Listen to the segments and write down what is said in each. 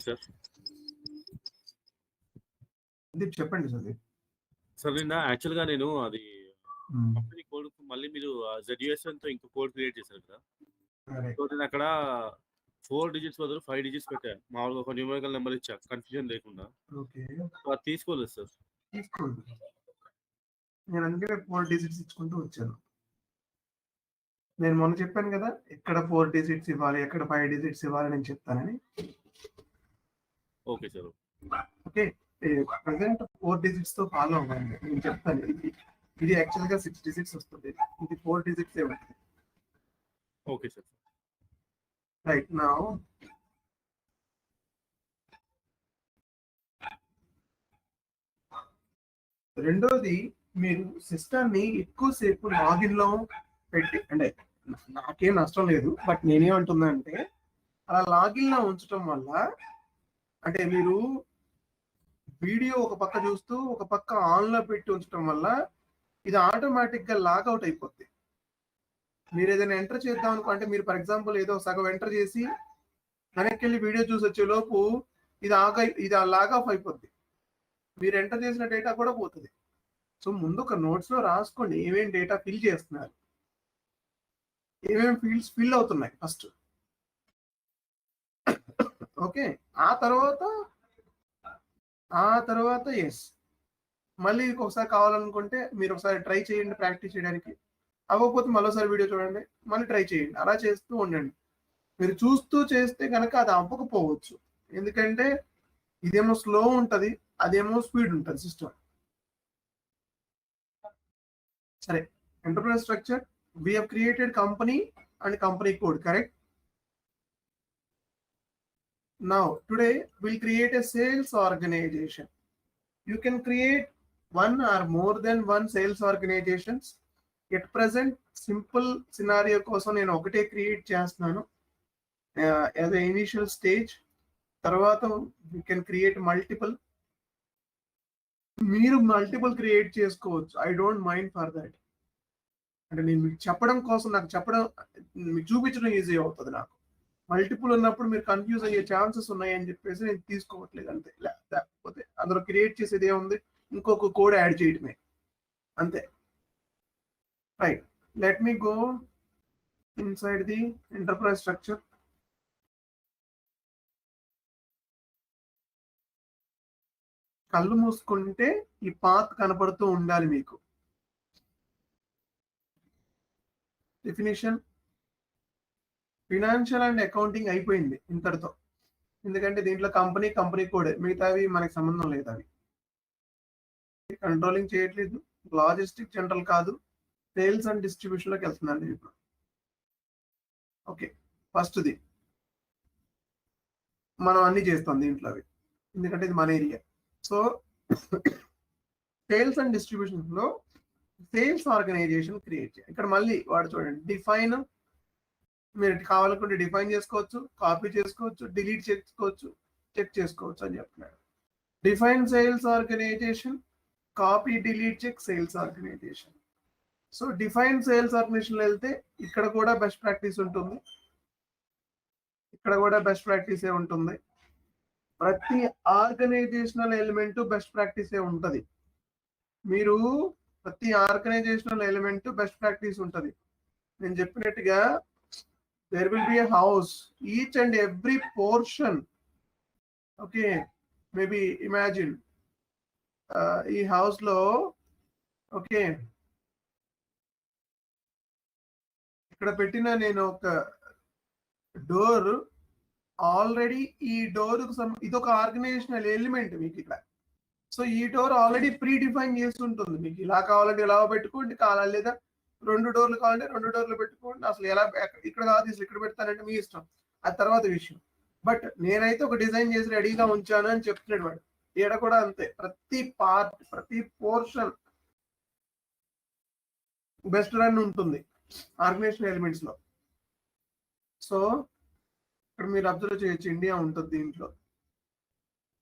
Sir చెప్పండి sir నిన్న యాక్చువల్గా నేను అది కంపెనీ కోడ్ మళ్ళీ మీరు ZUSN తో ఇంకో కోడ్ క్రియేట్ చేశారు కదా. సో నేను అక్కడ 4 డిజిట్స్ బదులు 5 డిజిట్స్ పెట్టాను. మామూలుగా ఒక న్యూమరికల్ నెంబర్ ఇచ్చా కన్ఫ్యూజన్ లేకుండా. అది తీసుకోలేదు సార్. తీసుకోండి, నేను అందుకే 4 డిజిట్స్ ఇచ్చుకుంటూ వచ్చాను. నేను మొన్న చెప్పాను కదా, ఎక్కడ 4 డిజిట్స్ ఇవ్వాలి, ఎక్కడ 5 డిజిట్స్ ఇవ్వాలి నేను చెప్తానని. Okay sir. Okay, present 4 digits తో ఫాలో అవ్వండి, నేను చెప్తాను. ఇది యాక్చువల్ గా 6 డిజిట్స్ వస్తుంది, ఇది 4 డిజిట్స్ ఉంటుంది. Okay sir. రైట్ నౌ రెండోది, మీరు సిస్టమ్ని ఎక్కువసేపు లాగిన్ లో పెట్టి, అంటే నాకేం నష్టం లేదు, బట్ నేనేమంటున్నా అంటే అలా లాగిన్ లో ఉంచడం వల్ల, అంటే మీరు వీడియో ఒక పక్క చూస్తూ ఒక పక్క ఆన్ లో పెట్టి ఉంచడం వల్ల ఇది ఆటోమేటిక్ గా లాగౌట్ అయిపోద్ది. మీరు ఏదైనా ఎంటర్ చేద్దాం అనుకుంటే, మీరు ఫర్ ఎగ్జాంపుల్ ఏదో సగం ఎంటర్ చేసి వెనక్కి వెళ్ళి వీడియో చూసి వచ్చే లోపు ఇది లాగ్ ఆఫ్ అయిపోద్ది, మీరు ఎంటర్ చేసిన డేటా కూడా పోతుంది. సో ముందు ఒక నోట్స్ లో రాసుకోండి ఏమేమి డేటా ఫిల్ చేస్తున్నారు, ఏమేమి ఫీల్డ్స్ ఫిల్ అవుతున్నాయి ఫస్ట్. ఓకే, ఆ తర్వాత ఎస్, మళ్ళీ ఒకసారి కావాలనుకుంటే మీరు ఒకసారి ట్రై చేయండి ప్రాక్టీస్ చేయడానికి. అవ్వకపోతే మరోసారి వీడియో చూడండి, మళ్ళీ ట్రై చేయండి. అలా చేస్తూ ఉండండి. మీరు చూస్తూ చేస్తే కనుక అది అవ్వకపోవచ్చు, ఎందుకంటే ఇదేమో స్లో ఉంటుంది, అదేమో స్పీడ్ ఉంటుంది సిస్టమ్. సరే, enterprise structure, we have created company and company code, correct? Now today we'll create a sales organization. You can create one or more than one sales organizations. At present simple scenario కోసం నేను ఒకటే create చేస్తున్నాను as a initial stage. తర్వాత we can create multiple. మీరు multiple create చేసుకోవచ్చు, I don't mind for that. అంటే నేను మీకు చెప్పడం కోసం, నాకు చెప్పడం మీకు చూపించడం ఈజీ అవుతుంది. నాకు మల్టిపుల్ ఉన్నప్పుడు మీరు కన్ఫ్యూజ్ అయ్యే ఛాన్సెస్ ఉన్నాయని చెప్పేసి నేను తీసుకోవట్లేదు అంతే. లేకపోతే అందులో క్రియేట్ చేసేది ఏముంది, ఇంకొక కోడ్ యాడ్ చేయడమే అంతే. Right, let me go inside the enterprise structure. కళ్ళు మూసుకుంటే ఈ పాత్ కనపడుతూ ఉండాలి మీకు. డెఫినేషన్, ఫినాన్షియల్ అండ్ అకౌంటింగ్ అయిపోయింది ఇంతటితో, ఎందుకంటే దీంట్లో కంపెనీ కోడ్, మిగతావి మనకి సంబంధం లేదు. అవి కంట్రోలింగ్ చేయట్లేదు, లాజిస్టిక్ జనరల్ కాదు, సేల్స్ అండ్ డిస్ట్రిబ్యూషన్ లోకి వెళ్తున్నాను ఇప్పుడు. ఓకే, ఫస్ట్ది మనం అన్ని చేస్తాం దీంట్లో అవి, ఎందుకంటే ఇది మన area. So sales and distribution లో సేల్స్ ఆర్గనైజేషన్ క్రియేట్ చేయాలి. ఇక్కడ మళ్ళీ వాడు చూడండి, డిఫైన్, మీరు కావాలనుకుంటే డిఫైన్ చేసుకోవచ్చు, కాపీ చేసుకోవచ్చు, డిలీట్ చేసుకోవచ్చు, చెక్ చేసుకోవచ్చు అని చెప్తున్నాడు. Define sales organization, copy delete check sales organisation. So define sales organization వెళ్తే ఇక్కడ కూడా బెస్ట్ ప్రాక్టీస్ ఉంటుంది, ఇక్కడ కూడా బెస్ట్ ప్రాక్టీసే ఉంటుంది. ప్రతి ఆర్గనైజేషనల్ ఎలిమెంట్ బెస్ట్ ప్రాక్టీసే ఉంటుంది. మీరు ప్రతి ఆర్గనైజేషనల్ ఎలిమెంట్ బెస్ట్ ప్రాక్టీస్ ఉంటుంది. నేను చెప్పినట్టుగా there will be a house, each and every portion. Okay, maybe imagine ఈ హౌస్ లో, ఓకే, ఇక్కడ పెట్టిన నేను ఒక డోర్, ఆల్రెడీ ఈ డోర్ ఇది ఒక ఆర్గనైజేషనల్ ఎలిమెంట్ మీకు ఇక్కడ. సో ఈ డోర్ ఆల్రెడీ ప్రీ డిఫైన్ చేసి ఉంటుంది. మీకు ఇలా కావాలంటే ఇలా పెట్టుకోండి, కావాలి లేదా 2 డోర్లు కావాలంటే 2 డోర్లు పెట్టుకోండి. అసలు ఎలా ఇక్కడ కాదు, ఇక్కడ పెడతానంటే మీ ఇష్టం, అది తర్వాత విషయం. బట్ నేనైతే ఒక డిజైన్ చేసి రెడీగా ఉంచాను అని చెప్తున్నాడు వాడు. ఈడ కూడా అంతే, ప్రతి పార్ట్, ప్రతి పోర్షన్ బెస్ట్ రన్ ఉంటుంది ఆర్గనైజేషన్ ఎలిమెంట్స్ లో. సో ఇక్కడ మీరు అబ్జర్వ్ చేయొచ్చు, ఇండియా ఉంటుంది దీంట్లో.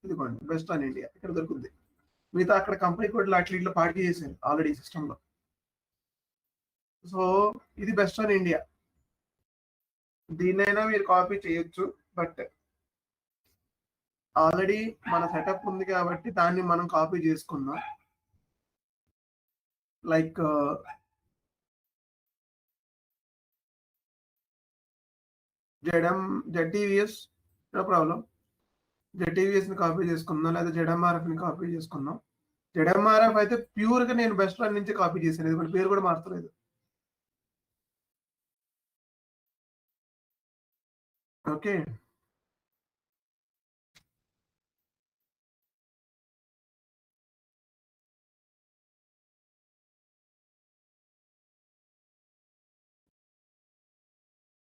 ఇదిగోండి బెస్ట్ ఆన్ ఇండియా ఇక్కడ దొరుకుతుంది. మిగతా అక్కడ కంపెనీ కోడ్లు అట్లా పార్టీ చేశారు ఆల్రెడీ సిస్టమ్ లో. సో ఇది బెస్ట్ ఆన్ ఇండియా, దీన్నైనా మీరు కాపీ చేయొచ్చు. బట్ ఆల్రెడీ మన సెటప్ ఉంది కాబట్టి దాన్ని మనం కాపీ చేసుకుందాం. Like ZTVS no problem. ZTVS ని కాపీ చేసుకుందాం, లేదా ZMRF ని కాపీ చేసుకుందాం. ZMRF అయితే ప్యూర్ గా నేను బెస్ట్ రన్ నుంచి కాపీ చేశాను, ఎందుకంటే పేరు కూడా మార్చలేదు. Okay,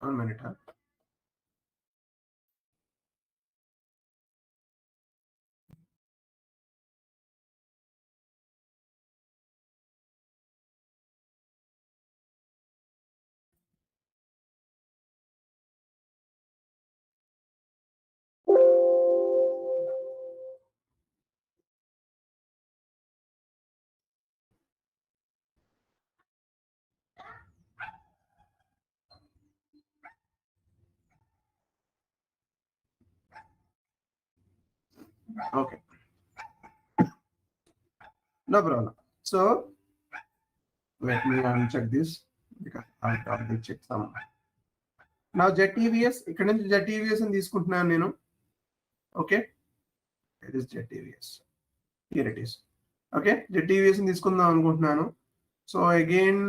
one minute. Okay, no problem. So let me uncheck this because I already checked some. Now ZTVS, ఇక్కడ నుంచి ZTVS అని తీసుకుంటున్నాను నేను. Okay, it is ZTVS, here it is. Okay, ZTVS ని తీసుకుందాం అనుకుంటున్నాను. So again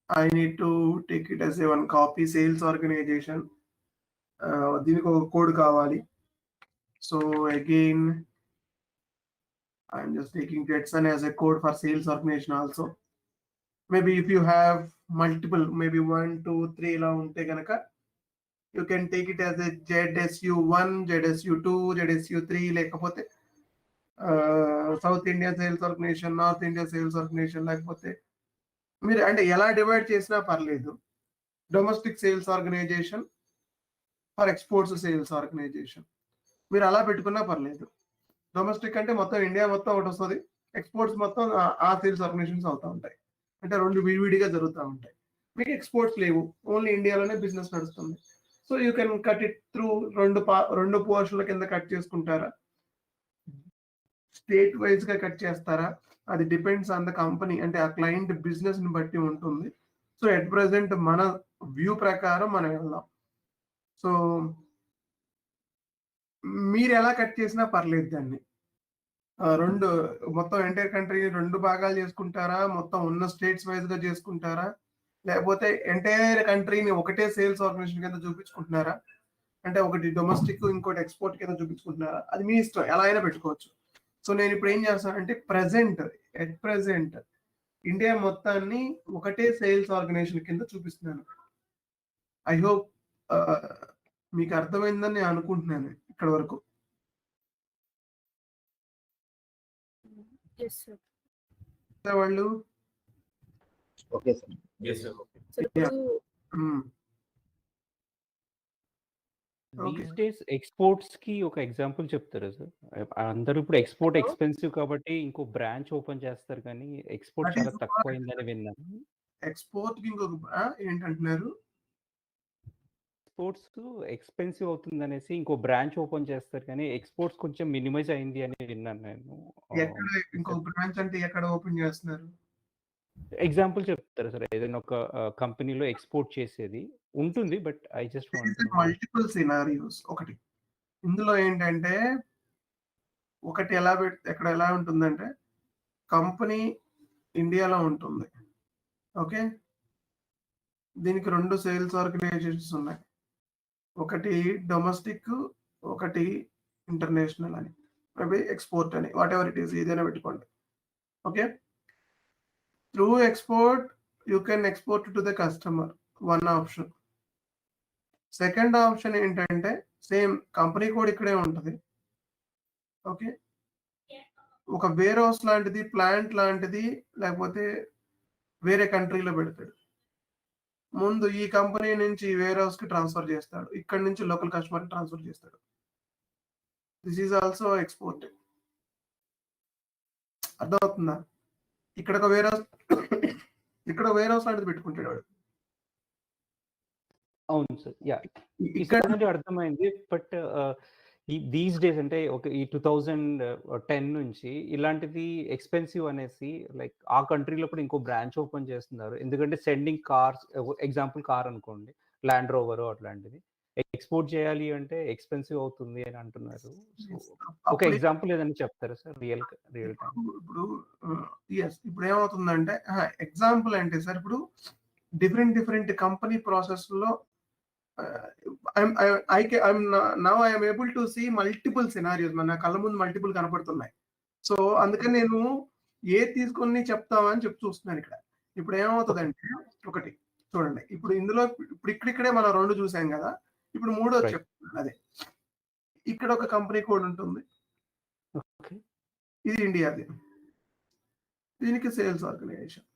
I need to take it as a one copy sales organization. దీనికి ఒక కోడ్ కావాలి. So again, I'm just taking Jetson as a code for sales organization also. Maybe if you have multiple, maybe 1, 2, 3 ఇలా ఉంటే కనుక you can take it as a ZSU1, ZSU2, ZSU3, లేకపోతే south India sales organisation, north India sales organisation, లేకపోతే మీరు అంటే ఎలా divide చేసినా పర్లేదు. Domestic sales organisation for exports sales organisation మీరు అలా పెట్టుకున్నా పర్లేదు. డొమెస్టిక్ అంటే మొత్తం ఇండియా మొత్తం ఒకటి వస్తుంది, ఎక్స్పోర్ట్స్ మొత్తం ఆ సేల్స్ ఆర్గనైజేషన్స్ అవుతూ ఉంటాయి. అంటే రెండు విడివిడిగా జరుగుతూ ఉంటాయి. మీకు ఎక్స్పోర్ట్స్ లేవు, ఓన్లీ ఇండియాలోనే బిజినెస్ నడుస్తుంది. So you can cut it through రెండు పోర్షన్ల కింద కట్ చేసుకుంటారా, స్టేట్ వైజ్ గా కట్ చేస్తారా, అది డిపెండ్స్ ఆన్ ద కంపెనీ, అంటే ఆ క్లయింట్ బిజినెస్ ని బట్టి ఉంటుంది. సో ఎట్ ప్రెసెంట్ మన వ్యూ ప్రకారం మనం వెళ్దాం. సో మీరు ఎలా కట్ చేసినా పర్లేదు దాన్ని. రెండు మొత్తం ఎంటైర్ కంట్రీని రెండు భాగాలు చేసుకుంటారా, మొత్తం ఉన్న స్టేట్స్ వైజ్ గా చేసుకుంటారా, లేకపోతే ఎంటైర్ కంట్రీని ఒకటే సేల్స్ ఆర్గనైజేషన్ కింద చూపించుకుంటున్నారా, అంటే ఒకటి డొమెస్టిక్ ఇంకోటి ఎక్స్పోర్ట్ కింద చూపించుకుంటున్నారా, అది మీ ఇష్టం, ఎలా అయినా పెట్టుకోవచ్చు. సో నేను ఇప్పుడు ఏం చేస్తానంటే ఎట్ ప్రెసెంట్ ఇండియా మొత్తాన్ని ఒకటే సేల్స్ ఆర్గనైజేషన్ కింద చూపిస్తున్నాను. ఐ హోప్ మీకు అర్థమైందని నేను అనుకుంటున్నాను ఇక్కడ వరకు. వాళ్ళు okay sir. Yes, sir. These days exports కి ఒక ఎగ్జాంపుల్ చెప్తారా సార్? అందరూ ఇప్పుడు ఎక్స్పోర్ట్ ఎక్స్పెన్సివ్ కాబట్టి ఇంకో బ్రాంచ్ ఓపెన్ చేస్తారు, కానీ ఎక్స్పోర్ట్ చాలా తక్కువ అయిందని విన్నాను. ఎక్స్పోర్ట్ కి ఇంకొక ఏంటంటున్నారు, ఎక్స్పోర్ట్స్ ఎక్స్పెన్సివ్ అవుతుంది అనేసి ఇంకో బ్రాంచ్ ఓపెన్ చేస్తారు, కానీ ఎక్స్పోర్ట్స్ కొంచెం మినిమైజ్ అయింది అని విన్నాను నేను. ఎక్కడ ఇంకొక బ్రాంచ్ అంటే ఎక్కడ ఓపెన్ చేస్తున్నారు? ఎగ్జాంపుల్ చెప్తారా సార్? ఏదైనా ఒక కంపెనీలో ఎక్స్పోర్ట్ చేసేది ఉంటుంది, but I just multiple scenarios. ఒకటి ఇందులో ఏంటంటే ఒకటి ఎక్కడ ఎలా ఉంటుందంటే కంపెనీ ఇండియాలో ఉంటుంది. ఓకే, దీనికి రెండు సేల్స్ ఆర్గనైజేషన్స్ ఉన్నాయి, ఒకటి డొమెస్టిక్, ఒకటి ఇంటర్నేషనల్ అని, మేబీ ఎక్స్పోర్ట్ అని, వాట్ ఎవర్ ఇట్ ఈస్, ఏదైనా పెట్టుకోండి. Okay, through export you can export to the customer, one option. Second option ఏంటంటే సేమ్ కంపెనీ కూడా ఇక్కడే ఉంటుంది. ఓకే, ఒక వేర్ హౌస్ లాంటిది, ప్లాంట్ లాంటిది, లేకపోతే వేరే కంట్రీలో పెడతాడు. ముందు ఈ కంపెనీ నుంచి వేర్ హౌస్ కి ట్రాన్స్ఫర్ చేస్తాడు, ఇక్కడ నుంచి లోకల్ కస్టమర్ ట్రాన్స్ఫర్ చేస్తాడు. This is also export. అర్థమవుతుందా? ఇక్కడ ఒక వేర్ హౌస్ లాంటిది పెట్టుకుంటాడు వాడు. అవును సార్, యా ఇక్కడ అర్థమైంది. బట్ దీస్ డేస్ అంటే ఈ 2010 నుంచి ఇలాంటిది ఎక్స్‌పెన్సివ్ అనేసి లైక్ ఆ కంట్రీలో కూడా ఇంకో బ్రాంచ్ ఓపెన్ చేస్తున్నారు. ఎందుకంటే సెండింగ్ కార్స్ ఎగ్జాంపుల్ కార్ అనుకోండి. ల్యాండ్ రోవరో అట్లాంటిది. ఎక్స్‌పోర్ట్ చేయాలి అంటే ఎక్స్‌పెన్సివ్ అవుతుంది అని అంటున్నారు. సో ఒక అప్పుడు ఎగ్జాంపుల్ ఏదైనా చెప్తారా సార్? Real time. ఇప్పుడు ఇప్పుడు ఏమవుతుందంటే ఎగ్జాంపుల్ అంటే సార్ ఇప్పుడు డిఫరెంట్ కంపెనీ ప్రాసెస్‌లో now I'm able to see multiple scenarios. మన కళ్ళ ముందు మల్టిపుల్ కనపడుతున్నాయి. సో అందుకని నేను ఏది తీసుకొని చెప్తామని చెప్పి చూస్తున్నాను ఇక్కడ. ఇప్పుడు ఏమవుతుందంటే ఒకటి చూడండి. ఇప్పుడు ఇందులో ఇప్పుడు ఇక్కడిక్కడే మనం 2 చూసాం కదా. ఇప్పుడు మూడోది Right. చెప్తున్నాను అదే. ఇక్కడ ఒక కంపెనీ కోడ్ ఉంటుంది. ఓకే. ఇది ఇండియాది. దీనికి సేల్స్ ఆర్గనైజేషన్.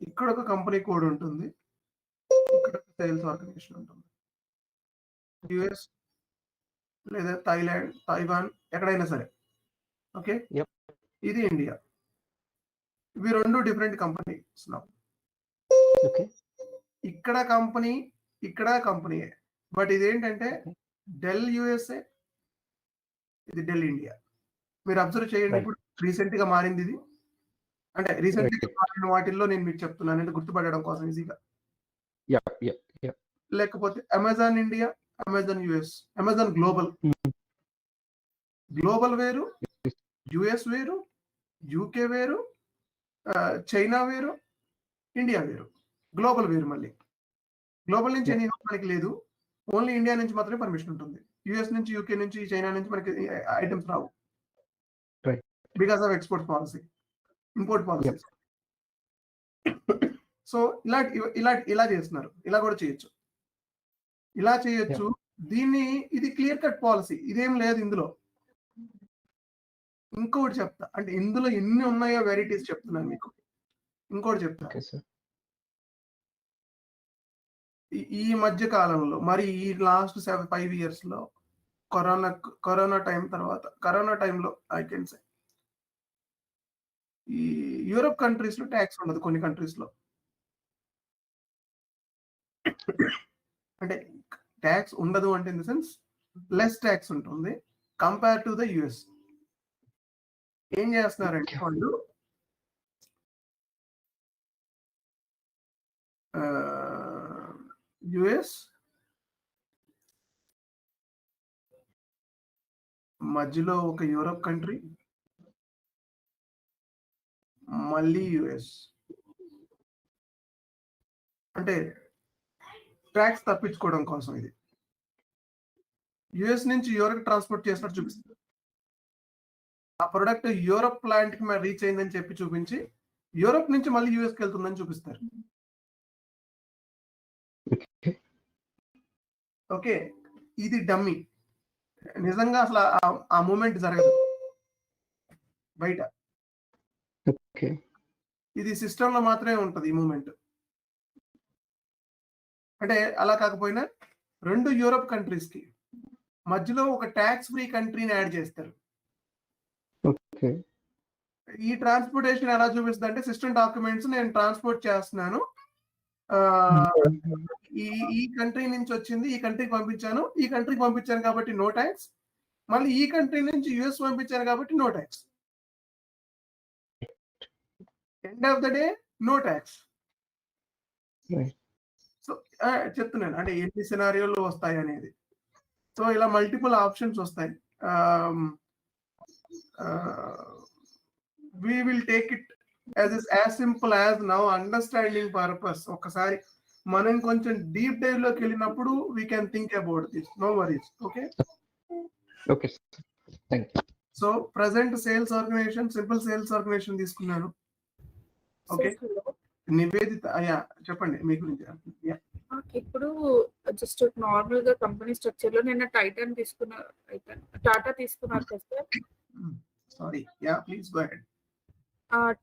ఇక్కడ ఒక కంపెనీ కోడ్ ఉంటుంది. ఇక్కడ ఒక సేల్స్ ఆర్గనైజేషన్ ఉంటుంది. యుఎస్ లేదా థాయిలాండ్, తైవాన్ ఎక్కడైనా సరే. ఓకే. Yep. ఇది ఇండియా. ఇవి 2 డిఫరెంట్ కంపెనీస్. ఓకే. ఇక్కడ కంపెనీ, ఇక్కడ కంపెనీయే. బట్ ఇదేంటంటే డెల్ యుఎస్ఏ, ఇది డెల్ ఇండియా. మీరు అబ్జర్వ్ చేయండి. Right. ఇప్పుడు రీసెంట్ గా మారింది ఇది. అంటే రీసెంట్ గా మారిన వాటిల్లో నేను మీకు చెప్తున్నాను అంటే గుర్తుపట్టడం కోసం ఈజీగా. యప్. లేకపోతే Amazon India, Amazon US, Amazon global. Global వేరు, యుఎస్ వేరు, యూకే వేరు, చైనా వేరు, ఇండియా వేరు. గ్లోబల్ వేరు. మళ్ళీ గ్లోబల్ నుంచి ఎనీ మనకి లేదు. ఓన్లీ ఇండియా నుంచి మాత్రమే పర్మిషన్ ఉంటుంది. యుఎస్ నుంచి, యూకే నుంచి, చైనా నుంచి మనకి items Rao. Right. Because of export policy, import policy. So ఇలా చేస్తున్నారు. ఇలా కూడా చేయొచ్చు. ఇలా చేయొచ్చు. దీన్ని ఇది క్లియర్ కట్ పాలసీ. ఇదేం లేదు ఇందులో. ఇంకోటి చెప్తా. అంటే ఇందులో ఎన్ని ఉన్నాయో వెరైటీస్ చెప్తున్నాను మీకు. ఇంకోటి చెప్తా. Okay sir. ఈ మధ్య కాలంలో మరి ఈ లాస్ట్ 5 ఇయర్స్ లో కరోనా టైం తర్వాత, కరోనా టైంలో ఐ కెన్ సే ఈ యూరోప్ కంట్రీస్ లో ట్యాక్స్ ఉండదు. కొన్ని కంట్రీస్ లో అంటే ట్యాక్స్ ఉండదు అంటే in the sense less tax ఉంటుంది కంపేర్ టు ద యుఎస్. ఏం చేస్తున్నారంటే వాళ్ళు యుఎస్ మధ్యలో ఒక యూరోప్ కంట్రీ, మళ్ళీ యుఎస్. అంటే ట్యాక్స్ తప్పించుకోవడం కోసం ఇది. యుఎస్ నుంచి యూరోప్ ట్రాన్స్పోర్ట్ చేసినట్టు చూపిస్తుంది. ఆ ప్రొడక్ట్ యూరోప్ ప్లాంట్ కి రీచ్ అయిందని చెప్పి చూపించి యూరోప్ నుంచి మళ్ళీ యుఎస్ కి వెళ్తుందని చూపిస్తారు. ఓకే. ఇది డమ్మీ. నిజంగా అసలు ఆ మూమెంట్ జరగదు బయట. ఓకే. ఇది సిస్టమ్ లో మాత్రమే ఉంటది ఈ మూమెంట్. అంటే అలా కాకపోయినా 2 యూరోప్ కంట్రీస్ కి మధ్యలో ఒక ట్యాక్స్ ఫ్రీ కంట్రీని యాడ్ చేస్తారు. ఓకే. ఈ ట్రాన్స్పోర్టేషన్ ఎలా చూపిస్తుంది అంటే సిస్టమ్ డాక్యుమెంట్స్ నేను ట్రాన్స్పోర్ట్ చేస్తున్నాను, ఈ కంట్రీ నుంచి వచ్చింది, ఈ కంట్రీకి పంపించాను, ఈ కంట్రీకి పంపించాను కాబట్టి నో ట్యాక్స్. మళ్ళీ ఈ కంట్రీ నుంచి యుఎస్ పంపించాను కాబట్టి no tax. End of the day no tax. So చెప్తున్నాను అంటే ఎన్ని సినారియోలు వస్తాయి అనేది. సో ఇలా మల్టిపుల్ ఆప్షన్స్ వస్తాయి. we will take it as simple as now understanding purpose. ఒకసారి మనం కొంచెం డీప్ డైవ్ లోకి వెళ్ళినప్పుడు we can think about this. No worries. Okay. Thank you. So present sales organisation, simple sales organisation తీసుకున్నాను. Okay. Nivedita చెప్పండి మీ గురించి. ఇప్పుడు జస్ట్ నార్మల్ గా కంపెనీ స్ట్రక్చర్ లో నిన్న టైటాన్ తీసుకున్నారు, టాటా తీసుకున్నారు కదా sir. Sorry, please go ahead.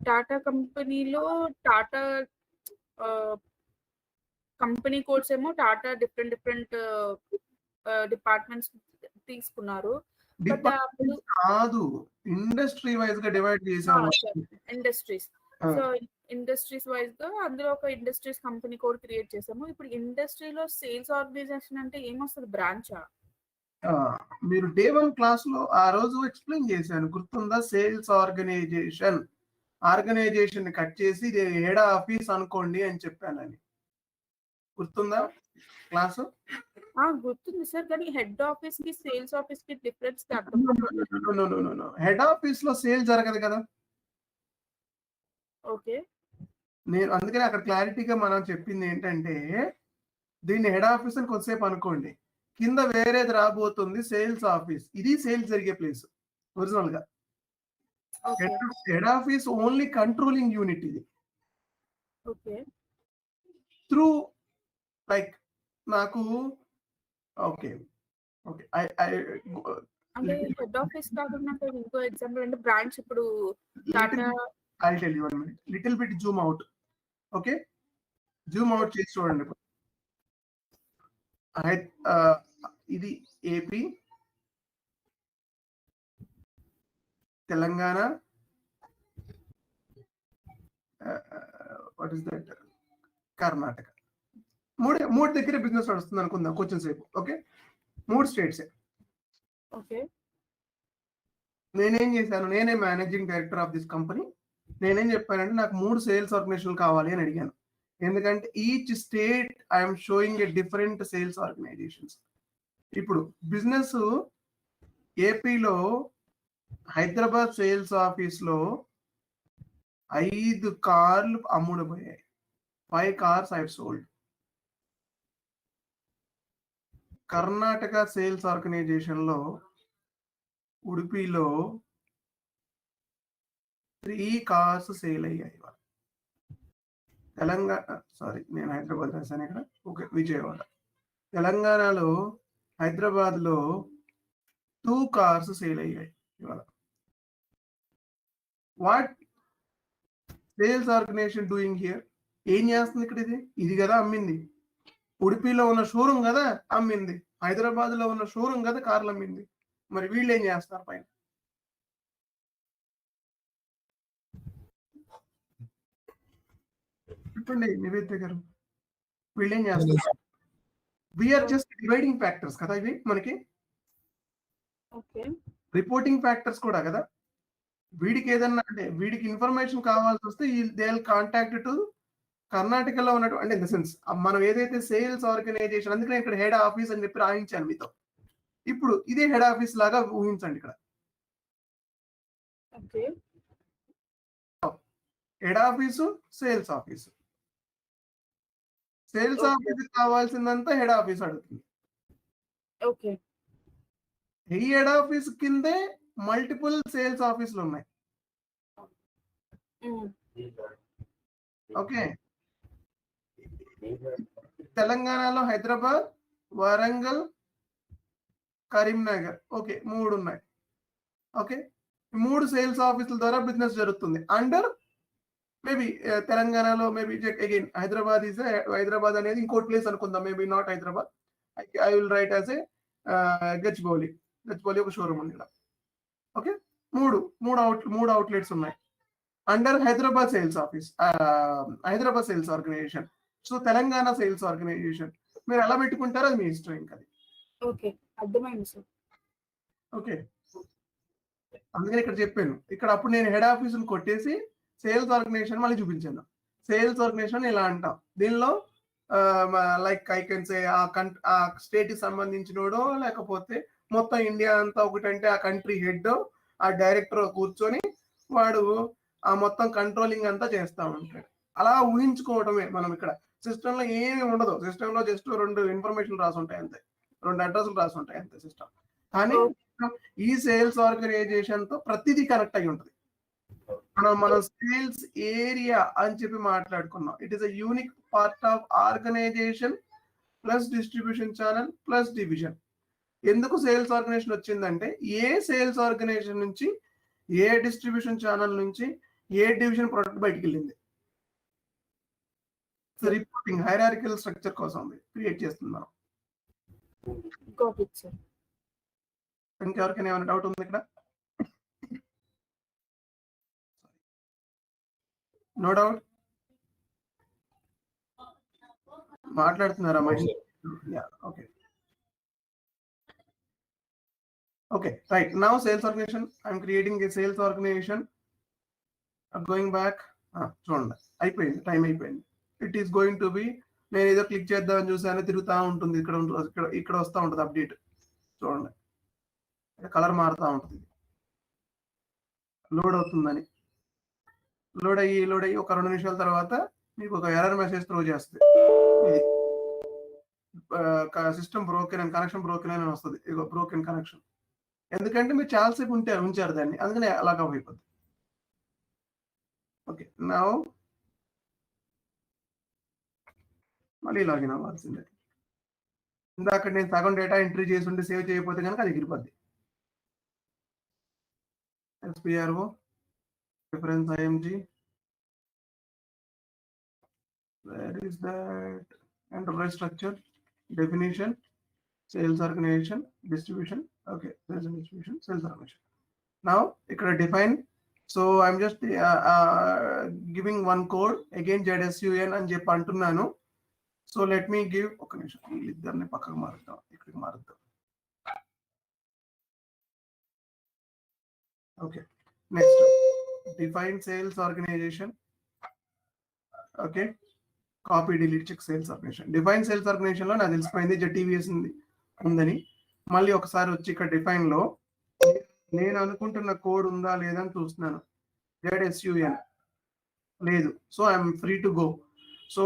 Tata కంపెనీలో టాటా కంపెనీ కోడ్స్ ఏమో టాటా డిఫరెంట్ డిపార్ట్మెంట్స్ తీసుకున్నారు. కాదు, ఇండస్ట్రీ వైజ్ గా డివైడ్ చేసాము. ఇండస్ట్రీస్. సో ఇండస్ట్రీస్ వైజ్ గా అందులో ఒక ఇండస్ట్రీస్ కంపెనీ కోడ్ క్రియేట్ చేసాము. ఇప్పుడు ఇండస్ట్రీలో సేల్స్ ఆర్గనైజేషన్ అంటే ఏమొస్తుంది? బ్రాంచా? మీరు డే 1 క్లాస్ లో ఆ రోజు ఎక్స్ప్లెయిన్ చేశాను, గుర్తుందా? సేల్స్ ఆర్గనైజేషన్ కట్ చేసి ఇది హెడ్ ఆఫీస్ అనుకోండి అని చెప్పానని, గుర్తుందా క్లాసు? గుర్తుంది సార్, కానీ హెడ్ ఆఫీస్ కి సేల్స్ ఆఫీస్ కి డిఫరెన్స్ హెడ్ ఆఫీస్ లో సేల్ జరగదు కదా. ఓకే, నేను అందుకని అక్కడ క్లారిటీగా మనం చెప్పింది ఏంటంటే, దీన్ని హెడ్ ఆఫీస్ అని కొద్దిసేపు అనుకోండి, కింద వేరేది రాబోతుంది సేల్స్ ఆఫీస్, ఇది సేల్స్ జరిగే ప్లేస్ ఒరిజినల్ గా. Head office only controlling unit ఇది. ఓకే, త్రూ లైక్ నాకు ఓకే ఓకే అంటే హెడ్ ఆఫీస్ కాకుండా ఇంకో ఎగ్జాంపుల్ అంటే బ్రాంచ్ ఇప్పుడు Tata. I'll tell you 1 minute. Little bit zoom out. Okay, zoom out చేసి చూడండి. ఇది AP, Telangana, what is that, Karnataka. మూడు దగ్గర బిజినెస్ నడుస్తుంది అనుకుందాం కొంచెం సేపు. Okay, 3 states. ఓకే, నేనేం చేశాను, నేనే managing director of this company. నేనేం చెప్పానంటే నాకు 3 సేల్స్ ఆర్గనైజేషన్ కావాలి అని అడిగాను. ఎందుకంటే each state I'm showing a different sales organisations. ఇప్పుడు బిజినెస్ ఏపీలో హైదరాబాద్ సేల్స్ ఆఫీస్ లో 5 కార్లు అమ్ముడుపోయాయి. 5 cars I sold. Karnataka sales organisation లో ఉడిపిలో 3 cars సేల్ అయ్యాయి. తెలంగాణ, సారీ నేను హైదరాబాద్ రాశాను ఇక్కడ. ఓకే, విజయవాడ. తెలంగాణలో హైదరాబాద్ లో 2 cars సేల్ అయ్యాయి ఇవాళ. What sales organisation doing here? ఏం చేస్తుంది ఇక్కడ? ఇది కదా అమ్మింది. ఉడిపిలో ఉన్న షోరూమ్ కదా అమ్మింది. హైదరాబాద్ లో ఉన్న షోరూమ్ కదా కార్లు అమ్మింది. మరి వీళ్ళు ఏం చేస్తారు పైన? చెప్పండి నివేదిత గారు, వీళ్ళు ఏం చేస్తారు? వీఆర్ జస్ట్ డివైడింగ్ ఫ్యాక్టర్స్ కదా ఇవి మనకి. రిపోర్టింగ్ ఫ్యాక్టర్స్ కూడా కదా. వీడికి ఏదన్నా అంటే వీడికి ఇన్ఫర్మేషన్ కావాల్సి వస్తే దే విల్ కాంటాక్ట్ టు కర్ణాటకలో ఉన్నట్టు, అంటే ఇన్ ద సెన్స్ మనం ఏదైతే సేల్స్ ఆర్గనైజేషన్, అందుకనే ఇక్కడ హెడ్ ఆఫీస్ అని చెప్పి రాయించాను మీతో. ఇప్పుడు ఇదే హెడ్ ఆఫీస్ లాగా ఊహించండి. ఇక్కడ head office, sales office. Sales office కావాల్సిందంతా హెడ్ ఆఫీస్ అడుగుతుంది. ఈ హెడ్ ఆఫీస్ కిందే మల్టిపుల్ సేల్స్ ఆఫీసులు ఉన్నాయి. ఓకే, తెలంగాణలో హైదరాబాద్, వరంగల్, కరీంనగర్, ఓకే 3 ఉన్నాయి. ఓకే, 3 సేల్స్ ఆఫీసుల ద్వారా బిజినెస్ జరుగుతుంది. అండర్ మేబీ తెలంగాణలో మేబీ అగైన్ హైదరాబాద్ అనేది ఇంకోటి ప్లేస్ అనుకుందాం, maybe not Hyderabad. I will write as a Gachibowli ఒక షోరూమ్ ఉంది ఇక్కడ. ఓకే, మూడు అవుట్లెట్స్ ఉన్నాయి under Hyderabad sales office, Hyderabad sales organisation. So Telangana sales organisation మీరు ఎలా పెట్టుకుంటారో అది మీ ఇష్టం. ఇంకా ఓకే, అర్థమైంది సార్. ఓకే, అందుకని ఇక్కడ చెప్పాను. ఇక్కడ అప్పుడు నేను హెడ్ ఆఫీస్ కొట్టేసి సేల్స్ ఆర్గనైజేషన్ మళ్ళీ చూపించాను. సేల్స్ ఆర్గనైజేషన్ ఇలా అంటాం. దీనిలో లైక్ ఐ కెన్ సే ఆ స్టేట్ కి సంబంధించినోడో లేకపోతే మొత్తం ఇండియా అంతా ఒకటంటే ఆ కంట్రీ హెడ్, ఆ డైరెక్టర్ కూర్చొని వాడు ఆ మొత్తం కంట్రోలింగ్ అంతా చేస్తా ఉంటాడు. అలా ఊహించుకోవడమే మనం. ఇక్కడ సిస్టమ్ లో ఏమి ఉండదు. సిస్టమ్ లో జస్ట్ 2 ఇన్ఫర్మేషన్ రాసి ఉంటాయి అంతే, 2 అడ్రస్లు రాసి ఉంటాయి అంతే సిస్టమ్. కానీ ఈ సేల్స్ ఆర్గనైజేషన్ తో ప్రతిదీ కనెక్ట్ అయి ఉంటుంది. మనం సేల్స్ ఏరియా అని చెప్పి మాట్లాడుకున్నాం. It is a unique part of organisation plus distribution channel plus division. ఎందుకు సేల్స్ ఆర్గనైజేషన్ వచ్చిందంటే ఏ సేల్స్ ఆర్గనైజేషన్ నుంచి ఏ డిస్ట్రిబ్యూషన్ ఛానల్ నుంచి ఏ డివిజన్ ప్రొడక్ట్ బయటికి వెళ్ళింది. రిపోర్టింగ్ హైరార్కికల్ స్ట్రక్చర్ కోసం క్రియేట్ చేస్తున్నాం. ఇంకెవరికైనా ఏమైనా డౌట్ ఉంది ఇక్కడ? No doubt? మాట్లాడుతున్నారా? Okay, Okay, right. Now sales organization. I'm creating a sales organization. I'm going back. చూడండి అయిపోయింది, టైం అయిపోయింది. It is going to B, నేను ఏదో క్లిక్ చేద్దామని చూసాను, తిరుగుతూ ఉంటుంది, ఇక్కడ వస్తూ ఉంటుంది అప్డేట్. చూడండి కలర్ మారుతూ ఉంటుంది, లోడ్ అవుతుందని. లోడ్ అయ్యి ఒక 2 నిమిషాల తర్వాత మీకు ఒక ఎర్రర్ మెసేజ్ త్రో చేస్తుంది. ఇది system broken and connection broken అని వస్తుంది. ఇగో బ్రోకెన్ కనెక్షన్. ఎందుకంటే మీరు చాలాసేపు ఉంచారు దాన్ని, అందుకనే అలాగా అయిపోద్ది. ఓకే, నా మళ్ళీ లాగిన్ అవ్వాల్సిందే. ఇందాక నేను సగం డేటా ఎంట్రీ చేసి ఉండి సేవ్ చేయకపోతే కనుక అది ఎగిరిపోద్ది. SPRO reference IMG, where is that? Enterprise structure, definition, sales organization, distribution. Okay, sales and distribution, sales organization. Now ikkada define. So I'm just giving one code again, ZSUN అని చెప్పి అంటున్నాను. So let me give ఒక నిమిషం, వీళ్ళిద్దరిని పక్కకు మారుద్దాం, ఇక్కడికి మారుద్దాం. Okay, next define sales organization. Okay, copy delete check sales organization. Define sales organization లో నాకు తెలిసిపోయింది ZTVS ఉందని. మళ్ళీ ఒకసారి వచ్చి ఇక్కడ డిఫైన్ లో నేను అనుకుంటున్న కోడ్ ఉందా లేదా అని చూస్తున్నాను. ZSUN లేదు, so I'm free to go. So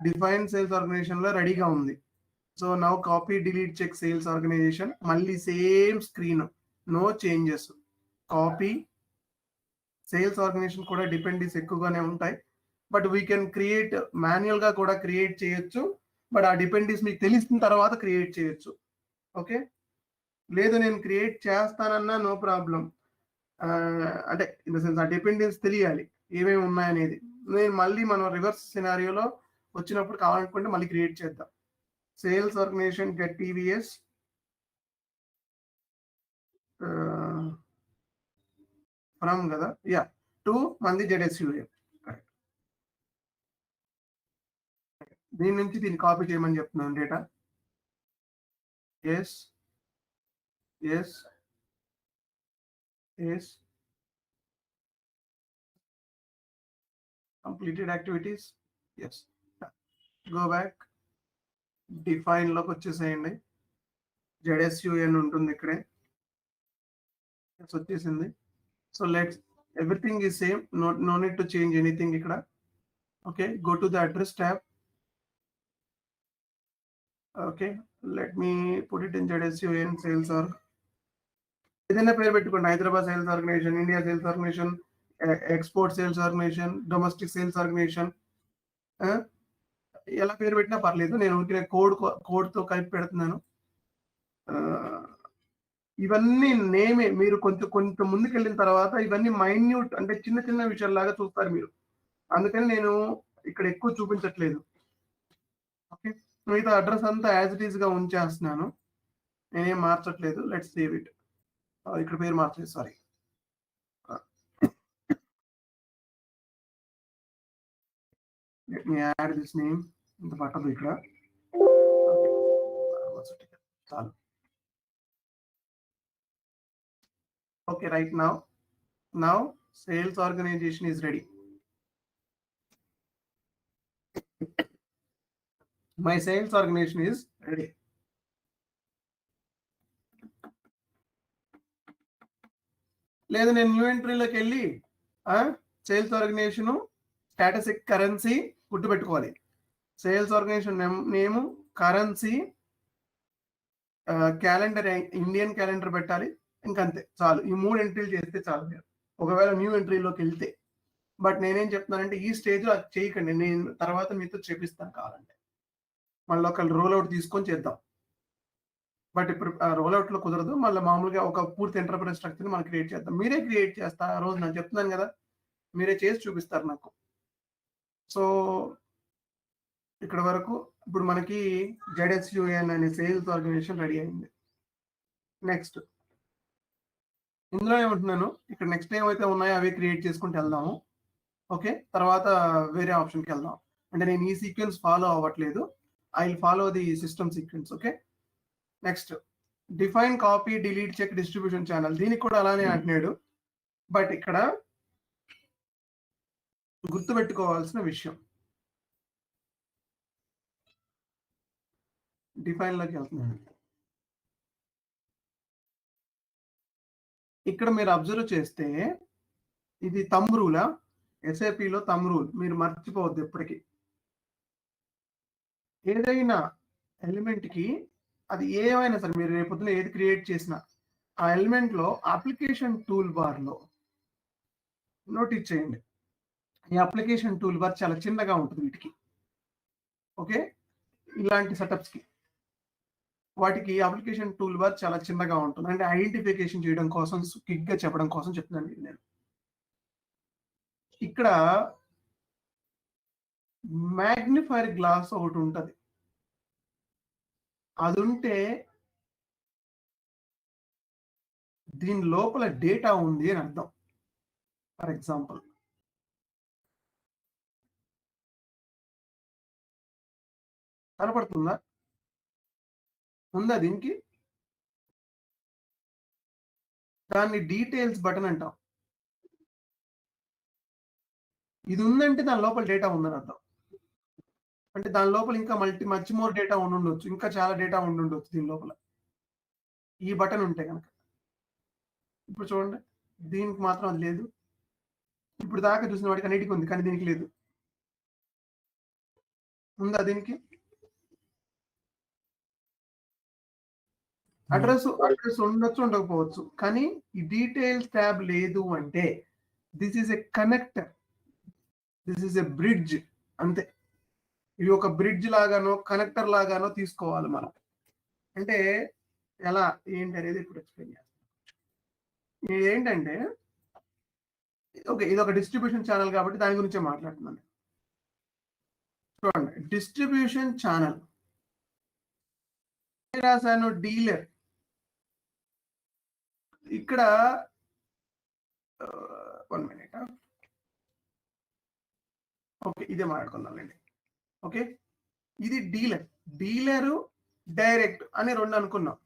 define sales organisation లో రెడీగా ఉంది. So now copy delete check sales organisation, మళ్ళీ same screen, no changes. Copy sales organisation కూడా డిపెండెన్స్ ఎక్కువగానే ఉంటాయి, but we can create manual గా కూడా క్రియేట్ చేయొచ్చు. బట్ ఆ డిపెండెన్స్ మీకు తెలిసిన తర్వాత క్రియేట్ చేయొచ్చు. ఓకే, లేదు నేను క్రియేట్ చేస్తానన్నా నో ప్రాబ్లం. అంటే ఇన్ ద సెన్స్ ఆ డిపెండెన్స్ తెలియాలి ఏమేమి ఉన్నాయనేది. నేను మళ్ళీ మనం రివర్స్ సినారియోలో వచ్చినప్పుడు కావాలనుకుంటే మళ్ళీ క్రియేట్ చేద్దాం. Sales organisation get TVS from కదా, యా, టు మంది ZSUN. దీని నుంచి దీన్ని కాపీ చేయమని చెప్తున్నాను data. Yes yes yes completed activities. Yes, go back, define లోకి వచ్చేసేయండి. ZSUN ఉంటుంది ఇక్కడే, వచ్చేసింది. So let's everything is same, no need to change anything ఇక్కడ. Okay, go to the address tab. Okay, let me put it in ZSUN sales or ఏదైనా పేరు పెట్టుకోండి. Hyderabad sales organisation, India sales organisation, export sales organisation, domestic sales organisation, ఎలా పేరు పెట్టినా పర్లేదు. నేను కోడ్తో కలిపి పెడుతున్నాను. ఇవన్నీ నేమే. మీరు కొంచెం ముందుకు వెళ్ళిన తర్వాత ఇవన్నీ మైన్యూట్, అంటే చిన్న చిన్న విషయాల్లాగా చూస్తారు మీరు. అందుకని నేను ఇక్కడ ఎక్కువ చూపించట్లేదు. ఓకే, మిగతా అడ్రస్ అంతా యాజ్ ఇట్ ఈస్ గా ఉంచేస్తున్నాను, నేనేం మార్చట్లేదు. Let's save it. ఇక్కడ పేరు మార్చలేదు, sorry. Let me add this name in the bottom ఇక్కడ. చాలు. Okay, right now sales organization is ready. My sales organization is ready. లేదా నేను న్యూ ఎంట్రీలోకి వెళ్ళి సేల్స్ ఆర్గనైజేషన్ స్టాటస్ కరెన్సీ గుర్తుపెట్టుకోవాలి. Sales organisation name, currency, calendar, Indian calendar పెట్టాలి. ఇంకంతే, చాలు. ఈ 3 ఎంట్రీలు చేస్తే చాలు మీరు ఒకవేళ న్యూ ఎంట్రీలోకి వెళ్తే. బట్ నేనేం చెప్తున్నానంటే ఈ స్టేజ్లో అది చేయకండి, నేను తర్వాత మీతో చేపిస్తాను కావాలంటే. మళ్ళీ ఒక రోల్అవుట్ తీసుకొని చేద్దాం. బట్ ఇప్పుడు రోల్అవుట్లో కుదరదు. మళ్ళీ మామూలుగా ఒక పూర్తి ఎంటర్ప్రైజ్ స్ట్రక్చర్ని మనం క్రియేట్ చేద్దాం. మీరే క్రియేట్ చేస్తారు ఆ రోజు, నేను చెప్తున్నాను కదా, మీరే చేసి చూపిస్తారు నాకు. సో ఇక్కడ వరకు ఇప్పుడు మనకి ZSUN అనే సేల్స్ ఆర్గనైజేషన్ రెడీ అయింది. నెక్స్ట్ ఇందులో ఏమంటున్నాను, ఇక్కడ నెక్స్ట్ ఏమైతే ఉన్నాయో అవి క్రియేట్ చేసుకుంటూ వెళ్దాము. ఓకే, తర్వాత వేరే ఆప్షన్కి వెళ్దాం. అంటే నేను ఈ సీక్వెన్స్ ఫాలో అవ్వట్లేదు, I will follow the system sequence. Okay, next define copy delete check distribution channel, దీనికి కూడా అలానే అంటున్నాడు. బట్ ఇక్కడ గుర్తుపెట్టుకోవాల్సిన విషయం, డిఫైన్ లోకి వెళ్తున్నాను. ఇక్కడ మీరు అబ్జర్వ్ చేస్తే ఇది థంబ్ రూలా, ఎస్ఏపిలో థంబ్ రూల్ మీరు మర్చిపోవద్దు ఎప్పటికీ. ఏదైనా ఎలిమెంట్ కి అది ఏమైనా సరే మీరు రేపొద్దున ఏది క్రియేట్ చేసినా ఆ ఎలిమెంట్ లో అప్లికేషన్ టూల్ బార్ లో నోటీస్ చేయండి. ఈ అప్లికేషన్ టూల్ బార్ చాలా చిన్నగా ఉంటుంది వీటికి. ఓకే, ఇలాంటి సెటప్స్ కి వాటికి అప్లికేషన్ టూల్ బార్ చాలా చిన్నగా ఉంటుంది. అంటే ఐడెంటిఫికేషన్ చేయడం కోసం, క్విక్ గా చెప్పడం కోసం చెప్తున్నాను నేను. ఇక్కడ మ్యాగ్నిఫైర్ గ్లాస్ ఒకటి ఉంటుంది, అది ఉంటే దీని లోపల డేటా ఉంది అని అర్థం. ఫర్ ఎగ్జాంపుల్ కనపడుతుందా? ఉందా దీనికి? దాన్ని డీటెయిల్స్ బటన్ అంటాం. ఇది ఉందంటే దాని లోపల డేటా ఉందని అర్థం. అంటే దాని లోపల ఇంకా మచ్ మోర్ డేటా ఉండుండొచ్చు, ఇంకా చాలా డేటా ఉండుండొచ్చు దీని లోపల, ఈ బటన్ ఉంటే కనుక. ఇప్పుడు చూడండి, దీనికి మాత్రం అది లేదు. ఇప్పుడు దాకా చూసిన వాడికి అన్నిటికీ ఉంది, కానీ దీనికి లేదు. ఉందా దీనికి? అడ్రస్ ఉండొచ్చు, ఉండకపోవచ్చు, కానీ ఈ డీటెయిల్స్ ట్యాబ్ లేదు అంటే this is a connector, this is a bridge, అంతే. ఇది ఒక బ్రిడ్జ్ లాగానో కనెక్టర్ లాగానో తీసుకోవాలి మనం. అంటే ఎలా ఏంటి అనేది ఇప్పుడు ఎక్స్ప్లెయిన్ చేస్తాను. ఇది ఏంటంటే ఓకే, ఇది ఒక డిస్ట్రిబ్యూషన్ ఛానల్ కాబట్టి దాని గురించే మాట్లాడుతున్నాను. చూడండి, డిస్ట్రిబ్యూషన్ ఛానల్ రాశాను డీలర్. ఇక్కడ 1 minute. ఓకే, ఇదే మాట్లాడుకుందాంలేండి. ఓకే, ఇది డీలరు డైరెక్ట్ అని రెండు అనుకున్నాం.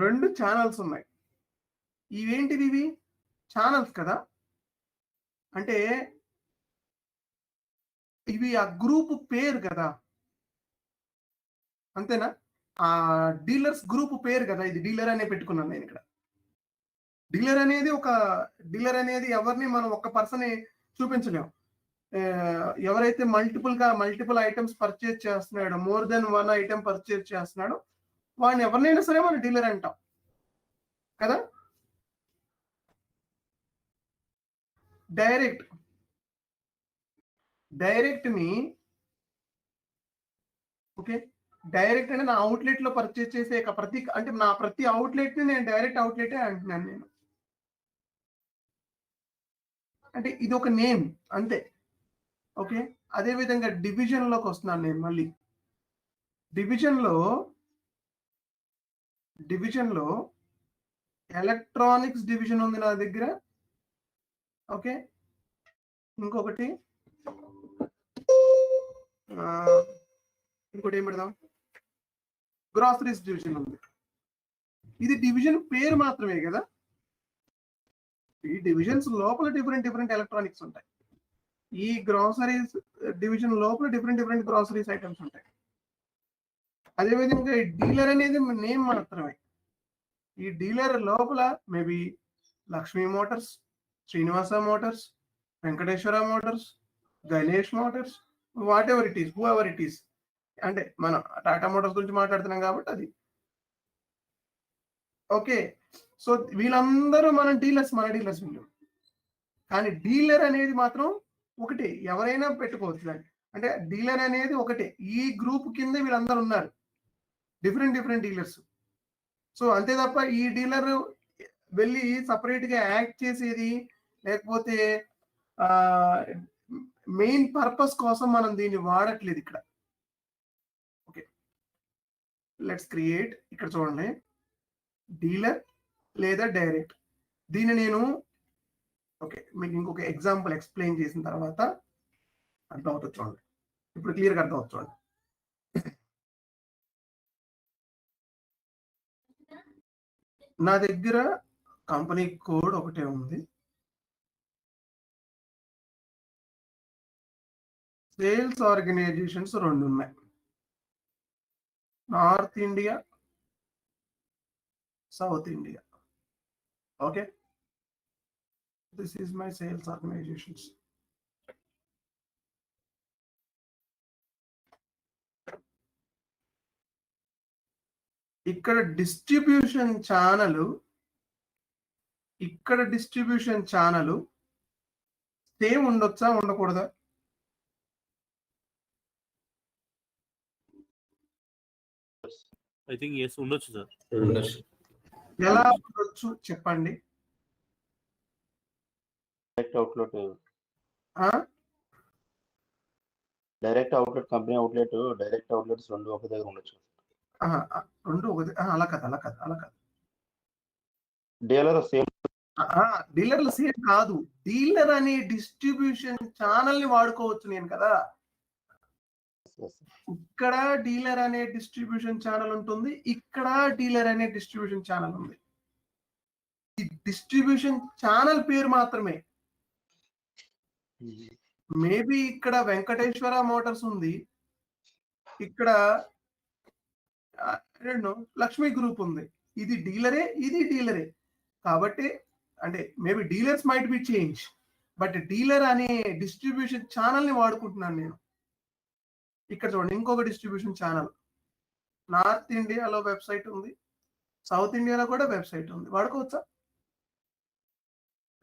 రెండు ఛానల్స్ ఉన్నాయి. ఇవేంటివి? ఇవి ఛానల్స్ కదా, అంటే ఇవి ఆ గ్రూప్ పేరు కదా, అంతేనా? ఆ డీలర్స్ గ్రూప్ పేరు కదా, ఇది డీలర్ అనే పెట్టుకున్నాను నేను ఇక్కడ. డీలర్ అనేది ఎవరిని మనం ఒక్క పర్సన్ చూపించలేము. ఎవరైతే మల్టిపుల్ ఐటమ్స్ పర్చేజ్ చేస్తున్నాడో, మోర్ దెన్ 1 ఐటమ్ పర్చేజ్ చేస్తున్నాడో వాడిని ఎవరినైనా సరే మనం డీలర్ అంటాం కదా. డైరెక్ట్ ని ఓకే, డైరెక్ట్ అంటే నా అవుట్లెట్ లో పర్చేజ్ చేసే అంటే నా ప్రతి అవుట్లెట్ ని నేను డైరెక్ట్ అవుట్లెట్ అంటున్నాను నేను. అంటే ఇది ఒక నేమ్ అంతే. ఓకే, అదే విధంగా డివిజన్ లోకి వస్తున్నాను నేను మళ్ళీ. డివిజన్ లో ఎలక్ట్రానిక్స్ డివిజన్ ఉంది నా దగ్గర. ఓకే, ఇంకొకటి ఏం పెడదాం, గ్రాసరీస్ డివిజన్ ఉంది. ఇది డివిజన్ పేరు మాత్రమే కదా. ఈ డివిజన్స్ లోపల డిఫరెంట్ ఎలక్ట్రానిక్స్ ఉంటాయి. ఈ గ్రాసరీస్ డివిజన్ లోపల డిఫరెంట్ గ్రాసరీస్ ఐటమ్స్ ఉంటాయి. అదేవిధంగా ఈ డీలర్ అనేది నేమ్ మాత్రమే. ఈ డీలర్ లోపల maybe Lakshmi Motors, Srinivasa Motors, Venkateswara Motors, Ganesh Motors, what ever it is, who ever it is. అంటే మనం టాటా మోటార్స్ గురించి మాట్లాడుతున్నాం కాబట్టి అది. ఓకే, సో వీళ్ళందరూ మన డీలర్స్ వీళ్ళు. కానీ డీలర్ అనేది మాత్రం ఒకటే, ఎవరైనా పెట్టుకోవచ్చు దాన్ని. అంటే డీలర్ అనేది ఒకటే, ఈ గ్రూప్ కింద వీళ్ళందరూ ఉన్నారు, డిఫరెంట్ డీలర్స్. సో అంతే తప్ప ఈ డీలర్ వెళ్ళి సపరేట్ గా యాక్ట్ చేసేది, లేకపోతే మెయిన్ పర్పస్ కోసం మనం దీన్ని వాడట్లేదు ఇక్కడ. Okay, let's create. ఇక్కడ చూడండి, డీలర్ లేదా డైరెక్ట్. దీన్ని నేను ఓకే మీకు ఇంకొక ఎగ్జాంపుల్ ఎక్స్ప్లెయిన్ చేసిన తర్వాత అర్థం అవుతుంది. చూడండి, ఇప్పుడు క్లియర్గా అర్థం అవుతుంది. చూడండి, నా దగ్గర కంపెనీ కోడ్ ఒకటే ఉంది. సేల్స్ ఆర్గనైజేషన్స్ 2 ఉన్నాయి. North India, south India. Okay, this is my sales organisations. ఇక్కడ డిస్ట్రిబ్యూషన్ ఛానల్ సేమ్ ఉండొచ్చా, ఉండకూడదా? ఐ థింక్ ఎస్ ఉండొచ్చు సార్. ఎలా ఉండొచ్చు చెప్పండి. Direct outlet company outlet, direct outlets 2 ఒక దగ్గర ఉండొచ్చు. 2 ఒకటి అలా కాదు. డీలర్ సేమ్, డీలర్లు సేమ్ కాదు. డీలర్ అనే డిస్ట్రిబ్యూషన్ ఛానల్ ని వాడుకోవచ్చు నేను కదా. ఇక్కడ డీలర్ అనే డిస్ట్రిబ్యూషన్ ఛానల్ ఉంటుంది, ఇక్కడ డీలర్ అనే డిస్ట్రిబ్యూషన్ ఛానల్ ఉంది. ఈ డిస్ట్రిబ్యూషన్ ఛానల్ పేరు మాత్రమే. మేబీ ఇక్కడ వెంకటేశ్వర మోటార్స్ ఉంది, ఇక్కడ లక్ష్మీ గ్రూప్ ఉంది. ఇది డీలరే కాబట్టి, అంటే maybe dealers might be change, but dealer అనే డిస్ట్రిబ్యూషన్ ఛానల్ ని వాడుకుంటున్నాను నేను. ఇక్కడ చూడండి, ఇంకొక డిస్ట్రిబ్యూషన్ ఛానల్. నార్త్ ఇండియాలో వెబ్సైట్ ఉంది, సౌత్ ఇండియాలో కూడా వెబ్సైట్ ఉంది. వాడుకోవచ్చా?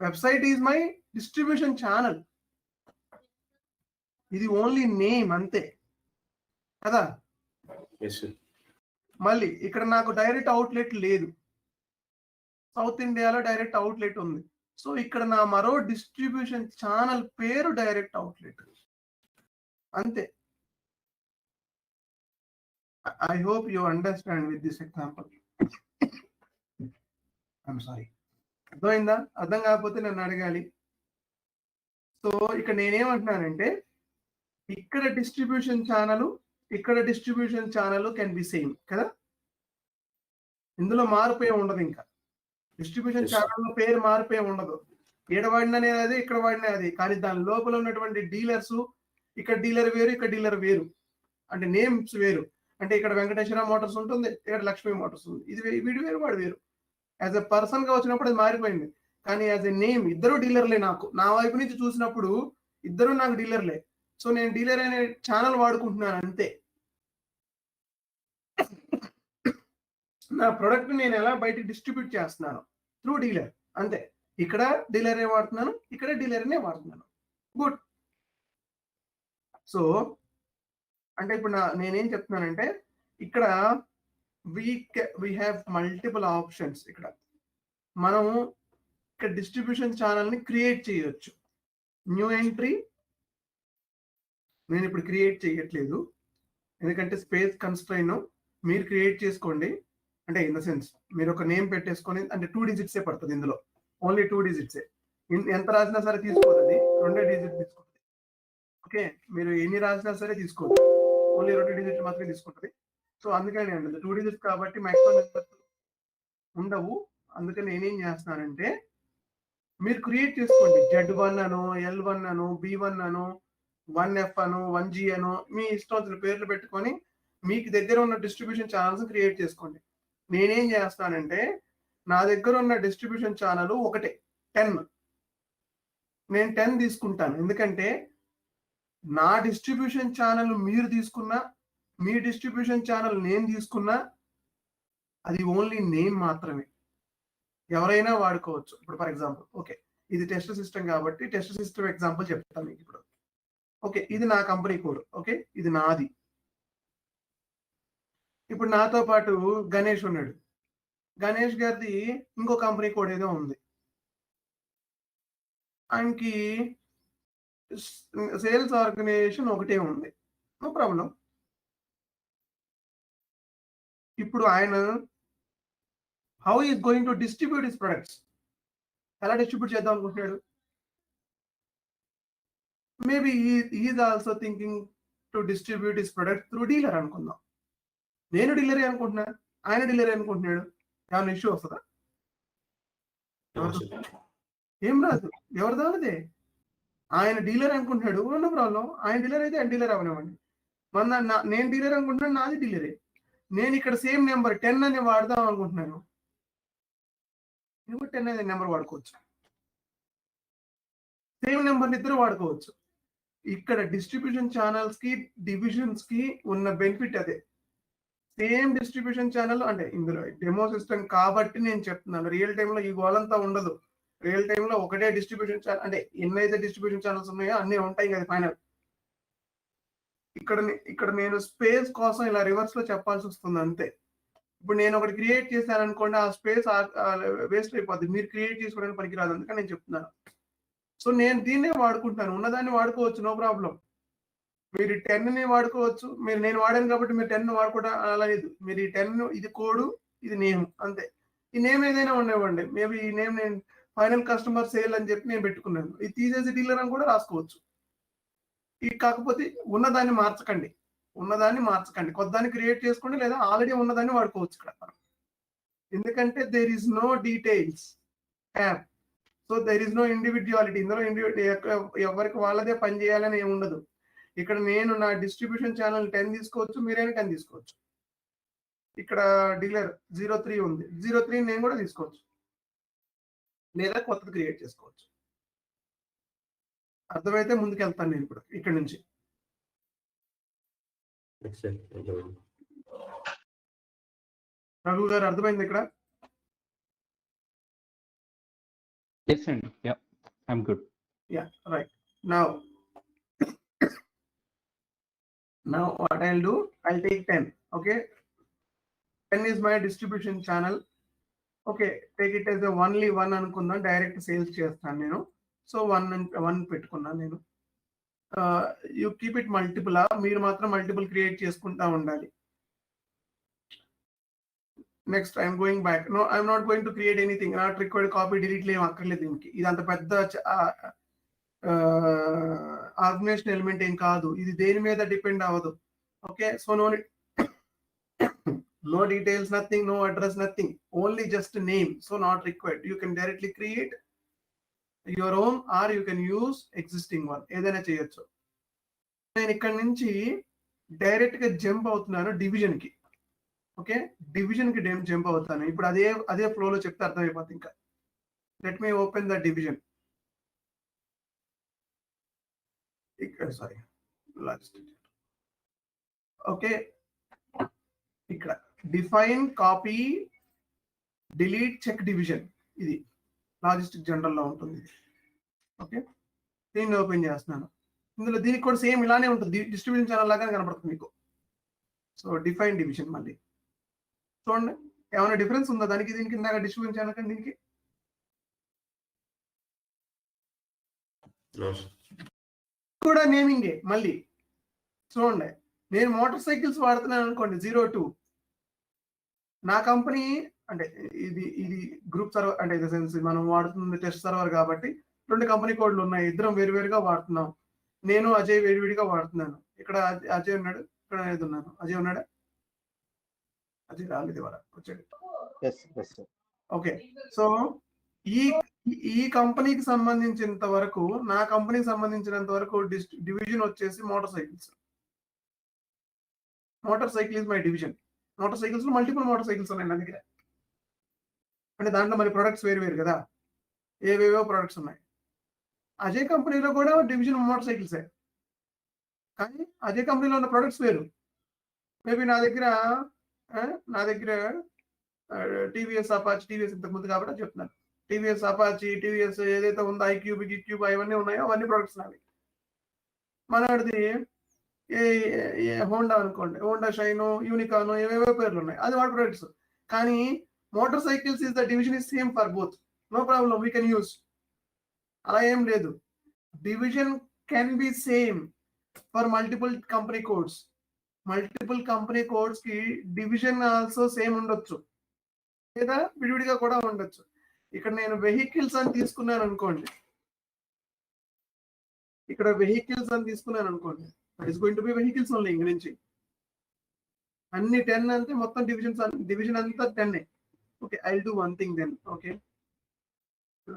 Website is my distribution channel. ఇది ఓన్లీ నేమ్ అంతే కదా. మళ్ళీ ఇక్కడ నాకు డైరెక్ట్ అవుట్లెట్ లేదు, సౌత్ ఇండియాలో డైరెక్ట్ అవుట్లెట్ ఉంది. సో ఇక్కడ నా మరో డిస్ట్రిబ్యూషన్ ఛానల్ పేరు డైరెక్ట్ అవుట్లెట్ అంతే. I hope you understand with this example. I'm sorry. అర్థమైందా? అర్థం కాకపోతే నన్ను అడగాలి. సో ఇక్కడ నేనేమంటున్నానంటే, ఇక్కడ distribution channel can be same కదా. ఇందులో మార్పు ఏమి ఉండదు. ఇంకా డిస్ట్రిబ్యూషన్ ఛానల్ పేరు మార్పు ఏమి ఉండదు. ఇక్కడ వాడినా నేను అది, ఇక్కడ వాడినా అది. కానీ దాని లోపల ఉన్నటువంటి డీలర్స్, ఇక్కడ డీలర్ వేరు, ఇక్కడ డీలర్ వేరు, అంటే నేమ్స్ వేరు. అంటే ఇక్కడ వెంకటేశ్వర మోటార్స్ ఉంటుంది, ఇక్కడ లక్ష్మీ మోటార్స్ ఉంది. ఇది వీడు వేరు, వాడు వేరు. యాజ్ ఎ పర్సన్ గా వచ్చినప్పుడు అది మారిపోయింది. కానీ యాజ్ ఎ నేమ్ ఇద్దరు డీలర్లే. నా వైపు నుంచి చూసినప్పుడు ఇద్దరు నాకు డీలర్లే. సో నేను డీలర్ అనే ఛానల్ వాడుకుంటున్నాను అంతే. నా ప్రొడక్ట్ నేను ఎలా బయట డిస్ట్రిబ్యూట్ చేస్తున్నాను, త్రూ డీలర్ అంతే. ఇక్కడ డీలరే వాడుతున్నాను, ఇక్కడ డీలర్నే వాడుతున్నాను. గుడ్. సో అంటే ఇప్పుడు నేనేం చెప్తున్నానంటే, ఇక్కడ we have multiple ఆప్షన్స్. ఇక్కడ మనము ఇక్కడ డిస్ట్రిబ్యూషన్ ఛానల్ ని క్రియేట్ చేయొచ్చు. న్యూ ఎంట్రీ నేను ఇప్పుడు క్రియేట్ చేయట్లేదు, ఎందుకంటే స్పేస్ కన్స్ట్రైన్. మీరు క్రియేట్ చేసుకోండి. అంటే ఇన్ ద సెన్స్ మీరు ఒక నేమ్ పెట్టేసుకొని, అంటే 2 digits పడుతుంది ఇందులో, ఓన్లీ 2 digits. ఎంత రాసినా సరే తీసుకోతుంది, 2 digits తీసుకుంటుంది. ఓకే, మీరు ఎన్ని రాసినా సరే తీసుకోవచ్చు, ఓన్లీ 2 digits మాత్రమే తీసుకుంటుంది. సో అందుకని అండి 2 digits కాబట్టి మ్యాక్సిమం నెంబర్స్ ఉండవు. అందుకని నేనేం చేస్తున్నానంటే, మీరు క్రియేట్ చేసుకోండి. Z1 అను, L1 అను, B1 అను, 1F అను, 1G అను, మీ ఇష్టం వచ్చిన పేర్లు పెట్టుకొని మీకు దగ్గర ఉన్న డిస్ట్రిబ్యూషన్ ఛానల్స్ క్రియేట్ చేసుకోండి. నేనేం చేస్తానంటే, నా దగ్గర ఉన్న డిస్ట్రిబ్యూషన్ ఛానల్ ఒకటే 10. నేను 10 తీసుకుంటాను. ఎందుకంటే నా డిస్ట్రిబ్యూషన్ ఛానల్ మీరు తీసుకున్నా, మీ డిస్ట్రిబ్యూషన్ ఛానల్ నేను తీసుకున్నా, అది ఓన్లీ నేమ్ మాత్రమే. ఎవరైనా వాడుకోవచ్చు. ఇప్పుడు ఫర్ ఎగ్జాంపుల్, ఓకే ఇది టెస్ట్ సిస్టమ్ కాబట్టి టెస్ట్ సిస్టమ్ ఎగ్జాంపుల్ చెప్తాను మీకు ఇప్పుడు. ఓకే, ఇది నా కంపెనీ కోడ్. ఓకే, ఇది నాది. ఇప్పుడు నాతో పాటు గణేష్ ఉన్నాడు. గణేష్ గారిది ఇంకో కంపెనీ కోడ్ ఏదో ఉంది. ఆయనకి సేల్స్ ఆర్గనైజేషన్ ఒకటే ఉంది, నో ప్రాబ్లం. ఇప్పుడు ఆయన how is going to distribute his products, ఎలా డిస్ట్రిబ్యూట్ చేద్దాం అనుకుంటున్నాడు? Maybe is also thinking to distribute his product through dealer అనుకుందాం. నేను డీలరే అనుకుంటున్నా, ఆయన డీలరే అనుకుంటున్నాడు. ఏమైనా ఇష్యూ వస్తుందా? ఏం రాదు, ఎవరు దానిదే. ఆయన డీలర్ అనుకుంటున్నాడు, ఉన్న ప్రాబ్లం. ఆయన డీలర్ అయితే ఆయన డీలర్ అవనివ్వండి. నేను డీలర్ అనుకుంటున్నాను, నాది డీలరే. నేను ఇక్కడ సేమ్ నెంబర్ 10 అని వాడదాం అనుకుంటున్నాను, నువ్వు 10 అనే నెంబర్ వాడుకోవచ్చు. సేమ్ నెంబర్ ఇద్దరు వాడుకోవచ్చు. ఇక్కడ డిస్ట్రిబ్యూషన్ ఛానల్స్ కి డివిజన్స్ కి ఉన్న బెనిఫిట్ అదే. సేమ్ డిస్ట్రిబ్యూషన్ ఛానల్ అంటే ఇందులో డెమో సిస్టమ్ కాబట్టి నేను చెప్తున్నాను. రియల్ టైమ్ లో ఈ గోలంతా ఉండదు. రియల్ టైమ్ లో ఒకటే డిస్ట్రిబ్యూషన్ ఛానల్, అంటే ఎన్నైతే డిస్ట్రిబ్యూషన్ ఛానల్స్ ఉన్నాయో అన్నీ ఉంటాయి కదా ఫైనల్. ఇక్కడ నేను స్పేస్ కోసం ఇలా రివర్స్ లో చెప్పాల్సి వస్తుంది అంతే. ఇప్పుడు నేను ఒకటి క్రియేట్ చేశాను అనుకోండి, ఆ స్పేస్ వేస్ట్ అయిపోద్ది, మీరు క్రియేట్ చేసుకోవడానికి పనికిరాదు. అందుకని నేను చెప్తున్నాను. సో నేను దీన్నే వాడుకుంటాను, ఉన్నదాన్ని వాడుకోవచ్చు, నో ప్రాబ్లం. మీరు 10ని వాడుకోవచ్చు. నేను వాడాను కాబట్టి మీరు 10 వాడుకోవడం అలా లేదు. మీరు ఈ 10 ఇది కోడ్, ఇది నేమ్, అంతే. ఈ నేమ్ ఏదైనా ఉండేవ్వండి. మేబీ ఈ నేమ్ నేను ఫైనల్ కస్టమర్ సేల్ అని చెప్పి నేను పెట్టుకున్నాను. ఇది తీసేసి డీలర్ అని కూడా రాసుకోవచ్చు. ఇది కాకపోతే ఉన్నదాన్ని మార్చకండి, కొత్తదాన్ని క్రియేట్ చేసుకోండి, లేదా ఆల్రెడీ ఉన్నదాన్ని వాడుకోవచ్చు ఇక్కడ. ఎందుకంటే there is no details app, so there is no individuality. ఇందులో ఎవరికి వాళ్ళదే పని చేయాలని ఏమి ఉండదు. ఇక్కడ నేను నా డిస్ట్రిబ్యూషన్ ఛానల్ 10 తీసుకోవచ్చు, మీరైనా 10 తీసుకోవచ్చు. ఇక్కడ డీలర్ 03 ఉంది, 03 నేను కూడా తీసుకోవచ్చు, లేదా కొత్తది క్రియేట్ చేసుకోవచ్చు. అర్థమైతే ముందుకెళ్తాను నేను ఇప్పుడు ఇక్కడ నుంచి. రఘు గారు అర్థమైంది ఇక్కడ? Yes, and yeah, I'm good. Yeah, right. Now what I'll do, I'll take 10. Okay, 10 is my distribution channel. Okay, take it as a only one అనుకుందాం, డైరెక్ట్ సేల్స్ చేస్తాను నేను. సో 1 పెట్టుకున్నాను నేను. యూ కీప్ ఇట్ మల్టిపుల్, మీరు మాత్రం multiple create చేసుకుంటా ఉండాలి. Next I'm going back. No, I'm not going to create anything. Not required copy, delete ఏం అక్కర్లేదు దీనికి. ఇది అంత పెద్ద ఆర్గనైజేషన్ ఎలిమెంట్ ఏం కాదు, ఇది దేని మీద డిపెండ్ అవ్వదు. Okay, so no details, nothing, no address, nothing, only just a name, so not required. You can directly create your own or you can use existing one, ఏదైనా చేయొచ్చు. నేను ఇక్కడ నుంచి డైరెక్ట్ గా జంప్ అవుతున్నాను డివిజన్ కి. Okay, division కి jump అవుతాను ఇప్పుడు. అదే ఫ్లోలో చెప్తే అర్థమైపోతుంది. ఇంకా let me open the division. ఇక్కడ సారీ లాస్ట్. ఓకే, ఇక్కడ define, copy, delete, check division, ఇది లాజిస్టిక్ జనరల్ లో ఉంటుంది. ఓకే, దీన్ని ఓపెన్ చేస్తున్నాను. ఇందులో దీనికి కూడా సేమ్ ఇలానే ఉంటుంది, డిస్ట్రిబ్యూషన్ ఛానల్ లాగానే కనపడుతుంది మీకు. సో డిఫైన్ డివిజన్, మళ్ళీ చూడండి ఏమైనా డిఫరెన్స్ ఉందా దానికి దీనికి, ఇందాక డిస్ట్రిబ్యూషన్ ఛానల్ కానీ దీనికి? కూడా నేమింగే. మళ్ళీ చూడండి, నేను మోటార్ సైకిల్స్ వాడుతున్నాను అనుకోండి, 02. నా కంపెనీ అంటే ఇది గ్రూప్ సర్వర్, అంటే ఇన్ ద సెన్స్ మనం వాడుతుంది టెస్ట్ సర్వర్ కాబట్టి 2 కంపెనీ కోడ్లు ఉన్నాయి, ఇద్దరం వేరువేరుగా వాడుతున్నాం. నేను అజయ్ వేడివిడిగా వాడుతున్నాను. ఇక్కడ అజయ్ ఉన్నాడు, ఇక్కడ నేను ఉన్నాను. అజయ్ ఉన్నాడా? అజయ్ రాలేదు ఇవాళ, వచ్చాడు. ఓకే, సో ఈ కంపెనీకి సంబంధించినంత వరకు, నా కంపెనీకి సంబంధించినంత వరకు డివిజన్ వచ్చేసి motor cycles. Motor cycle is my division. Motor cycles లో మల్టిపుల్ మోటార్ సైకిల్స్ ఉన్నాయి నా దగ్గర. అంటే దాంట్లో మరి ప్రొడక్ట్స్ వేరు కదా, ఏవేవో ప్రొడక్ట్స్ ఉన్నాయి. అజయ్ కంపెనీలో కూడా డివిజన్ మోటార్ సైకిల్సే, కానీ అజయ్ కంపెనీలో ఉన్న ప్రొడక్ట్స్ వేరు. మేబీ నా దగ్గర టీవీఎస్ అపాచీ, టీవీఎస్ ఇంతకు ముందు కాబట్టి చెప్తున్నాను. టీవీఎస్ అపాచీ, టీవీఎస్ ఏదైతే ఉందో ఐక్యూబ్, గిక్యూబ్ అవన్నీ ఉన్నాయో అవన్నీ ప్రొడక్ట్స్ నావి. మనది హోండా అనుకోండి, హోండా షైన్, యూనికాన్, ఏవేవో పేర్లు ఉన్నాయి, అది వాడి ప్రొడక్ట్స్. కానీ motorcycles is the division is same for both, no problem, we can use. అలా ఏం లేదు, division can be same for multiple company codes. Multiple company codes కి డివిజన్ ఆల్సో సేమ్ ఉండొచ్చు, లేదా విడివిడిగా కూడా ఉండొచ్చు. ఇక్కడ నేను వెహికల్స్ అని తీసుకున్నాను అనుకోండి, that is going to be vehicles only. ఇంక నుంచి అన్ని 10 అంతే, మొత్తం డివిజన్ అంతా 10. Okay, I will do one thing then. Okay, I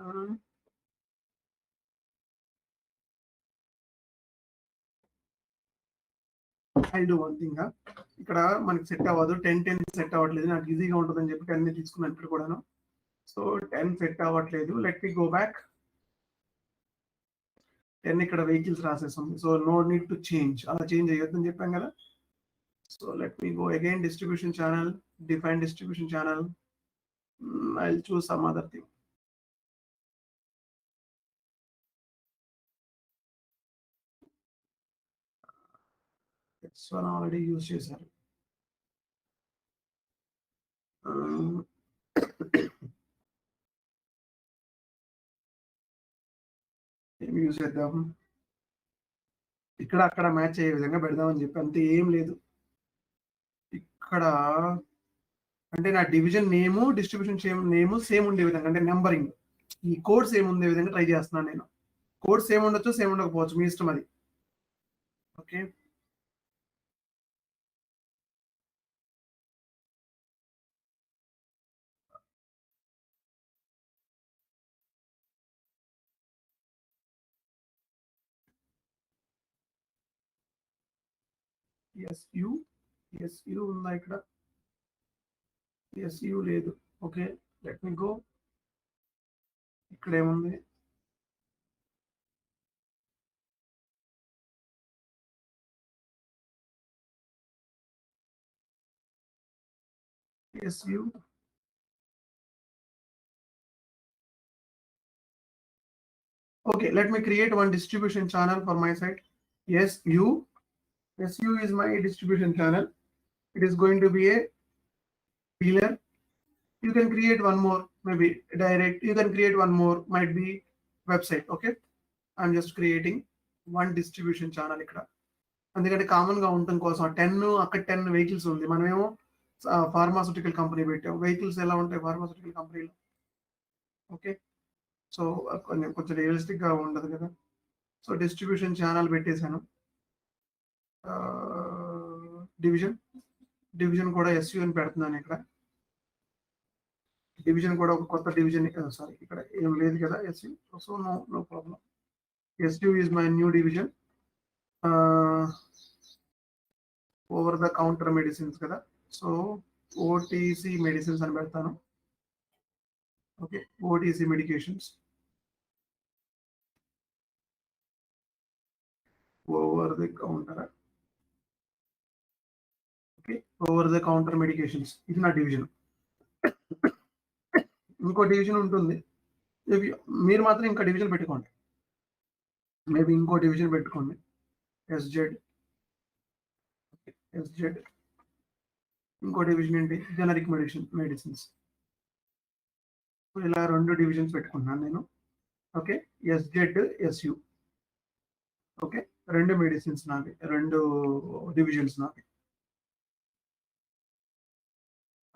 do one thing. ఇక్కడ మనకి సెట్ అవ్వదు, 10 సెట్ అవ్వట్లేదు, నాకు ఈజీగా ఉంటుందని చెప్పి 10 తీసుకున్నాను ఇక్కడ కూడాను. సో 10 సెట్ అవ్వట్లేదు, లెట్ మీ గో బ్యాక్. 10 ఇక్కడ వెహికల్స్ రాసేస్తుంది, so no need to change, అలా చేంజ్ అయ్యొద్దని చెప్పాం కదా. So let me go again, distribution channel, define distribution channel. I'll choose some other thing. This one already used చేశారు. ఏం use చేద్దాం, ఇక్కడ అక్కడ మ్యాచ్ అయ్యే విధంగా పెడదామని చెప్పి, అంతే, ఏం లేదు. ఇక్కడ అంటే నా డివిజన్ నేము, డిస్ట్రిబ్యూషన్ నేము సేమ్ ఉండే విధంగా, అంటే నెంబరింగ్, ఈ కోడ్ సేమ్ ఉండే విధంగా ట్రై చేస్తున్నాను నేను. కోడ్ సేమ్ ఉండొచ్చు, సేమ్ ఉండకపోవచ్చు, మీ ఇష్టం అది. ఓకే, ఎస్యు ఉందా ఇక్కడ? ఎస్యు లేదు. Okay, let me go. ఇక్కడ ఏముంది? SU, okay, let me create one distribution channel for my site. SU is my distribution channel. It is going to be a dealer. You can create one more, maybe direct. You can create one more, might be website. Okay, I'm just creating one distribution channel ఇక్కడ. అందుకంటే common గా ఉండటం కోసం 10 అక్కడ 10 vehicles ఉంది. మనమేమో pharmaceutical company పెట్టాం. Vehicles ఎలా ఉంటాయి ఫార్మాస్యూటికల్ కంపెనీలో? ఓకే, సో కొంచెం రియలిస్టిక్ గా ఉండదు కదా. సో డిస్ట్రిబ్యూషన్ ఛానల్ పెట్టేశాను. డివిజన్ కూడా ఎస్యూ అని పెడుతున్నాను ఇక్కడ. డివిజన్ కూడా ఒక కొత్త డివిజన్, సారీ ఇక్కడ ఏం లేదు కదా SU, so no problem. SU is my new division. Over the counter medicines కదా, సో ఓటీసీ మెడిసిన్స్ అని పెడతాను. Okay, OTC medications, over the counter. Okay, over the counter medications, ఇది నా డివిజన్. ఇంకో డివిజన్ ఉంటుంది, మీరు మాత్రం ఇంకా డివిజన్ పెట్టుకోండి, మేబీ ఇంకో డివిజన్ పెట్టుకోండి. ఎస్జెడ్, ఇంకో డివిజన్ ఏంటి? Generic medicines. ఇలా 2 డివిజన్స్ పెట్టుకుంటున్నాను నేను. Okay, SZ, SU. Okay, 2 medicines నావి, 2 డివిజన్స్ నావి.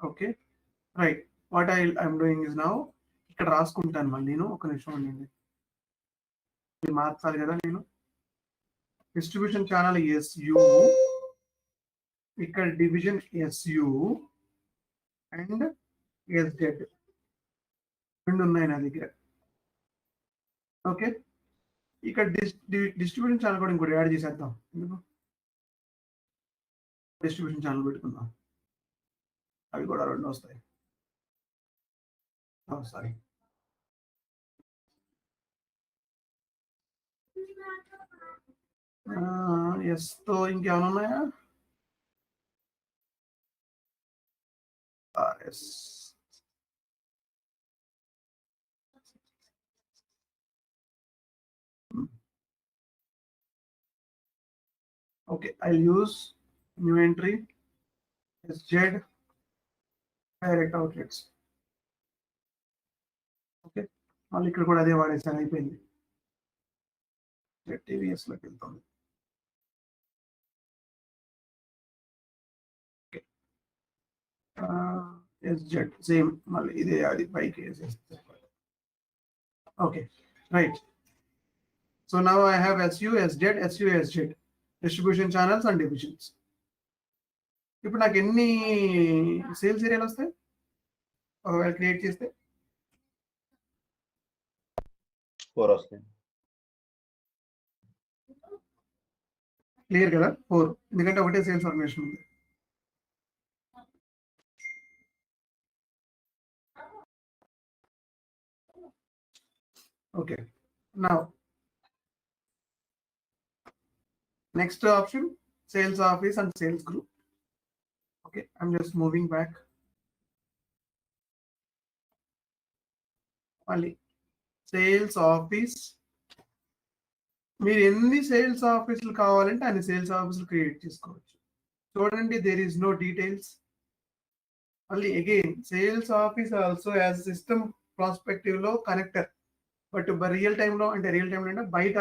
Okay, right. What I'm doing is now, ఇక్కడ రాసుకుంటాను మళ్ళీ నేను. ఒక నిమిషం అండి, ఇది మార్చాలి కదా నేను. డిస్ట్రిబ్యూషన్ ఛానల్ ఎస్యు, ఇక్కడ డివిజన్ ఎస్యు అండ్ ఎస్జెడ్ 2 ఉన్నాయి నా దగ్గర. ఓకే, ఇక్కడ డిస్ట్రిబ్యూషన్ ఛానల్ కూడా ఇంకోటి యాడ్ చేసేద్దాం. ఎందుకు డిస్ట్రిబ్యూషన్ ఛానల్ పెట్టుకుందాం, అవి కూడా 2 వస్తాయి. సారీ, ఎస్తో ఇంకేమైనా ఉన్నాయా? Yes, okay, I'll use new entry SZ direct outlets. Okay, మళ్ళీ ఇక్కడ కూడా అదే వాడేసాను, అయిపోయింది. TVS లోకి వెళ్తాం. SZ సేమ్, మళ్ళీ ఇదే అది పైకి వేసేస్తే. Okay, right. So now I have SU, SZ, SU, SZ distribution channels and divisions. ఇప్పుడు నాకు ఎన్ని సేల్స్ ఏరియాలు వస్తాయి ఒకవేళ క్రియేట్ చేస్తే? 4 వస్తాయి. క్లియర్ కదా 4, ఎందుకంటే ఒకటే సేల్స్ ఆర్గనైజేషన్ ఉంది. Okay, now next option, sales office and sales group. Okay, I'm just moving back. Only sales office. మీరు ఎన్ని సేల్స్ ఆఫీసులు కావాలంటే అన్ని సేల్స్ ఆఫీసులు క్రియేట్ చేసుకోవచ్చు. చూడండి, దేర్ ఈస్ నో డీటెయిల్స్. మళ్ళీ again sales office also as system prospective లో కనెక్టర్, బట్ రియల్ టైంలో అంటే బయట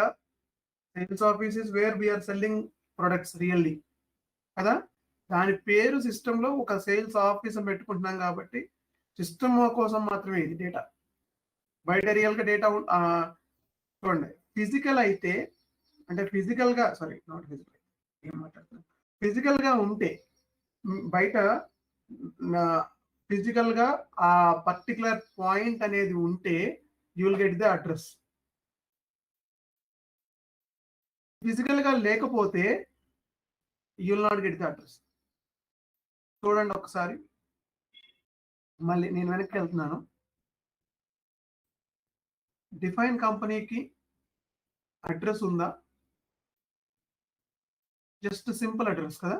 sales office is where we are selling products really కదా. దాని పేరు సిస్టమ్ లో ఒక సేల్స్ ఆఫీస్ పెట్టుకుంటున్నాం కాబట్టి సిస్టమ్ కోసం మాత్రమే ఇది డేటా. బయట రియల్ గా డేటా చూడండి, ఫిజికల్ అయితే అంటే ఫిజికల్ గా నాట్ ఫిజికల్, ఏం మాట్లాడుతున్నాం, ఫిజికల్ గా ఉంటే బయట ఫిజికల్ గా ఆ పర్టికులర్ పాయింట్ అనేది ఉంటే you will get the address. Physical గా లేకపోతే you will not get the address. చూడండి ఒకసారి, మళ్ళీ నేను వెనక్కి వెళ్తున్నాను. డిఫైన్ కంపెనీకి అడ్రస్ ఉందా? జస్ట్ సింపుల్ అడ్రస్ కదా.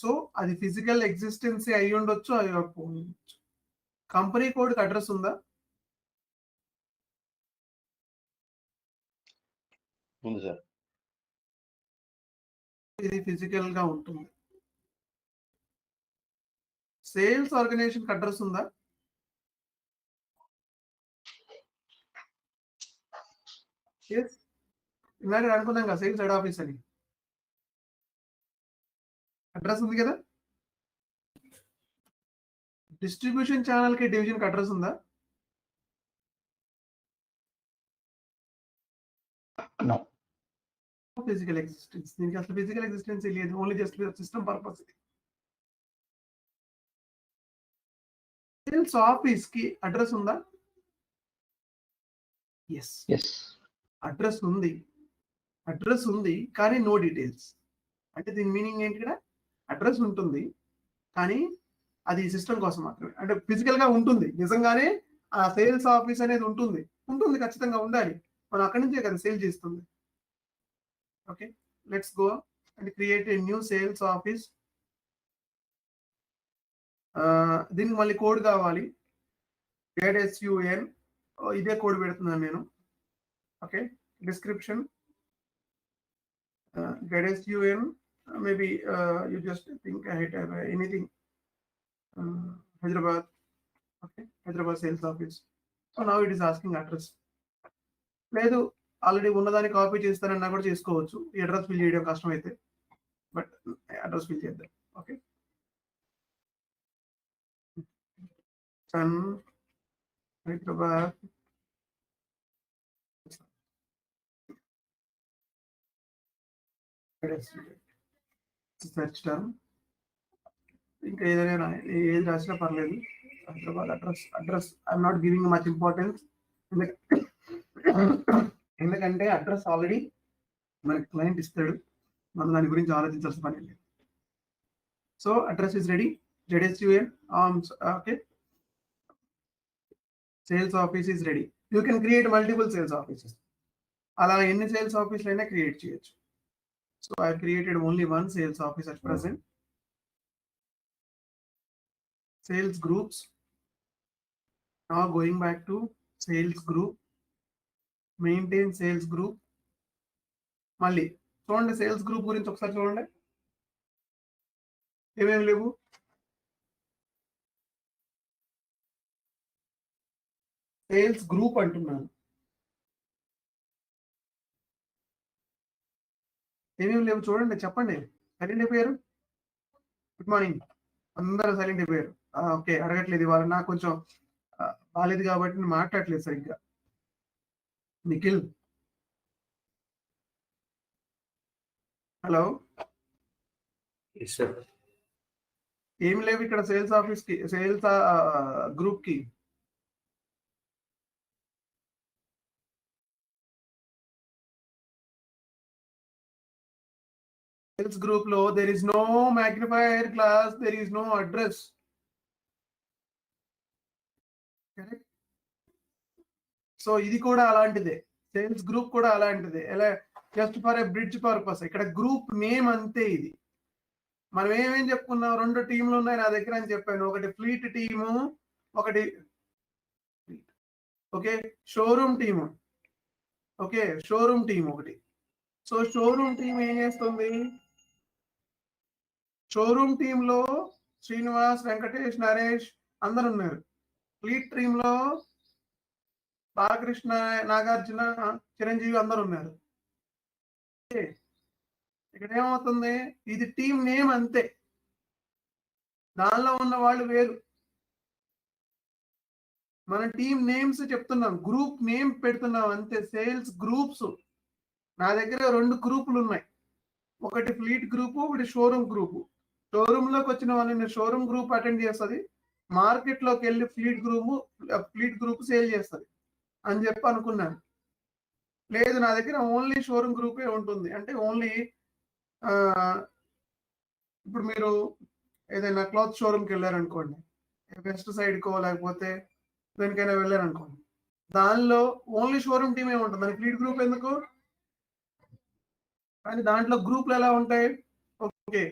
సో అది ఫిజికల్ ఎగ్జిస్టెన్సీ అయి ఉండొచ్చు, అయి ఉండొచ్చు. కంపెనీ కోడ్కి అడ్రస్ ఉందా? ఉంది సార్. ఇది ఫిజికల్ గా ఉంటుంది. సేల్స్ ఆర్గనైజేషన్ అడ్రస్ ఉందా? ఇందాక అనుకున్నాం కదా సేల్స్ హెడ్ ఆఫీస్ అని, అడ్రస్ ఉంది కదా. డిస్ట్రిబ్యూషన్ ఛానల్ కి డివిజన్ కి అడ్రస్ ఉందా? Physical existence. దీనికి అసలు ఫిజికల్ ఎగ్జిస్టెన్స్ లేదు, only just system purpose. Sales office కి అడ్రస్ ఉందా? ఎస్, అడ్రస్ ఉంది కానీ నో డీటెయిల్స్. అంటే దీని మీనింగ్ ఏంటి? ఇక్కడ అడ్రస్ ఉంటుంది కానీ అది సిస్టమ్ కోసం మాత్రమే. అంటే ఫిజికల్ గా ఉంటుంది, నిజంగానే ఆ సేల్స్ ఆఫీస్ అనేది ఉంటుంది ఖచ్చితంగా ఉండాలి. మనం అక్కడి నుంచే కదా సేల్ చేస్తుంది. Okay, let's go and create a new sales office. దీనికి మళ్ళీ కోడ్ కావాలి, ZSUN. ఇదే కోడ్ పెడుతున్నాను నేను. Okay, description ZSUN. maybe you just think I have anything. Hyderabad. Okay, Hyderabad sales office. So now it is asking address. లేదు already ఉన్నదాన్ని copy చేస్తానన్నా కూడా చేసుకోవచ్చు. ఈ అడ్రస్ ఫిల్ చేయడం కష్టం అయితే, బట్ అడ్రస్ ఫిల్ చేద్దాం. ఓకే, హైదరాబాద్ సెర్చ్ టర్మ్, ఇంకా ఏదైనా ఏది రాసినా పర్లేదు. Hyderabad address I'm not giving much importance, ఎందుకంటే అడ్రస్ ఆల్రెడీ మనకి క్లయింట్ ఇస్తాడు, మనం దాని గురించి ఆలోచించాల్సిన పని లేదు. So address is ready, ZSUN. Okay, sales office is ready. You can create multiple sales offices. అలా ఎన్ని సేల్స్ ఆఫీసులు అయినా క్రియేట్ చేయొచ్చు. So I created only one sales office at present. Sales groups. Now going back to sales group, maintain sales group. మళ్ళీ చూడండి, sales group గురించి ఒకసారి చూడండి, ఏమేమి లేవు. సేల్స్ గ్రూప్ అంటున్నాను, ఏమేమి లేవు చూడండి. చెప్పండి, సైలెంట్ అయిపోయారు. గుడ్ మార్నింగ్, అందరూ సైలెంట్ అయిపోయారు. ఓకే, అడగట్లేదు ఇవాళ, నాకు కొంచెం బాగాలేదు కాబట్టి నేను మాట్లాడలేదు సరిగ్గా. నిఖిల్, హలో. ఏమి లేవు ఇక్కడ సేల్స్ ఆఫీస్ కి, సేల్స్ గ్రూప్ కి. సేల్స్ గ్రూప్ లో there is no magnifier class, there is no address. So ఇది కూడా అలాంటిదే, సేల్స్ గ్రూప్ కూడా అలాంటిదే. ఎలా just for a bridge purpose. ఇక్కడ గ్రూప్ నేమ్ అంతే. ఇది మనం ఏమేం చెప్పుకున్నాం, 2 టీంలు ఉన్నాయి నా దగ్గర అని చెప్పాను. ఒకటి ఫ్లీట్ టీము, ఒకటి okay showroom team. Okay showroom team ఒకటి. సో షోరూమ్ టీం ఏం చేస్తుంది, షోరూమ్ టీమ్ లో శ్రీనివాస్, వెంకటేష్, నరేష్ అందరు ఉన్నారు. ఫ్లీట్ టీమ్ లో బాలకృష్ణ, నాగార్జున, చిరంజీవి అందరు ఉన్నారు. ఇక్కడ ఏమవుతుంది, ఇది టీం నేమ్ అంతే, దానిలో ఉన్న వాళ్ళు వేరు. మనం టీం నేమ్స్ చెప్తున్నాం, గ్రూప్ నేమ్ పెడుతున్నాం అంతే. సేల్స్ గ్రూప్స్ నా దగ్గర 2 గ్రూపులు ఉన్నాయి, ఒకటి ఫ్లీట్ గ్రూపు, ఒకటి షోరూమ్ గ్రూపు. షోరూమ్ లోకి వచ్చిన వాళ్ళని షోరూమ్ గ్రూప్ అటెండ్ చేస్తుంది, మార్కెట్ లోకి వెళ్ళి ఫ్లీట్ గ్రూప్ సేల్ చేస్తుంది అని చెప్పి అనుకున్నాను. లేదు నా దగ్గర ఓన్లీ షోరూమ్ గ్రూపే ఉంటుంది అంటే ఓన్లీ ఇప్పుడు మీరు ఏదైనా క్లాత్ షోరూమ్కి వెళ్ళారనుకోండి, వెస్ట్ సైడ్కో లేకపోతే దేనికైనా వెళ్ళారనుకోండి, దానిలో ఓన్లీ షోరూమ్ టీమే ఉంటుంది, దాని ఫ్లీట్ గ్రూప్ ఎందుకు? కానీ దాంట్లో గ్రూప్లు ఎలా ఉంటాయి, okay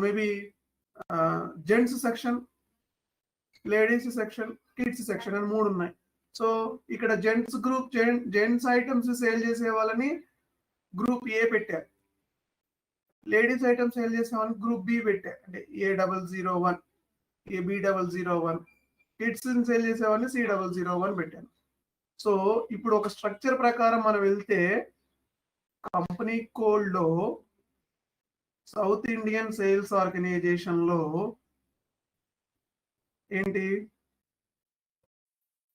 maybe gents section, ladies section, kids section అని 3 ఉన్నాయి. సో ఇక్కడ gents group, gents items sale చేసే వాళ్ళని గ్రూప్ ఏ పెట్టారు, లేడీస్ ఐటమ్స్ సేల్ చేసే వాళ్ళని గ్రూప్ బి పెట్టారు, అంటే A001, AB001, కిడ్స్ సేల్ చేసే వాళ్ళని C001 పెట్టాను. సో ఇప్పుడు ఒక స్ట్రక్చర్ ప్రకారం మనం వెళ్తే కంపెనీ కోడ్ లో సౌత్ ఇండియన్ సేల్స్ ఆర్గనైజేషన్ లో ఏంటి,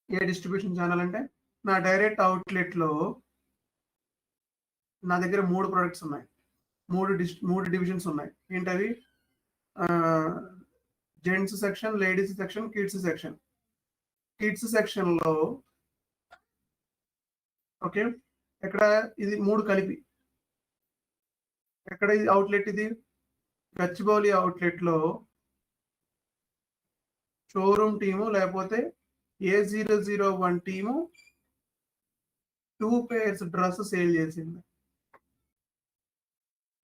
ఏ డిస్ట్రిబ్యూషన్ ఛానల్ అంటే నా డైరెక్ట్ అవుట్లెట్ లో నా దగ్గర 3 ప్రొడక్ట్స్ ఉన్నాయి, 3 డివిజన్స్ ఉన్నాయి. ఏంటవి, gents section, ladies section, kids section. Kids section లో ఓకే ఎక్కడ ఇది 3 కలిపి, ఎక్కడ ఇది అవుట్లెట్, ఇది గచ్చిబౌలి అవుట్లెట్ లో షోరూమ్ టీము లేకపోతే A001 team 2 pairs dress sale చేసింది.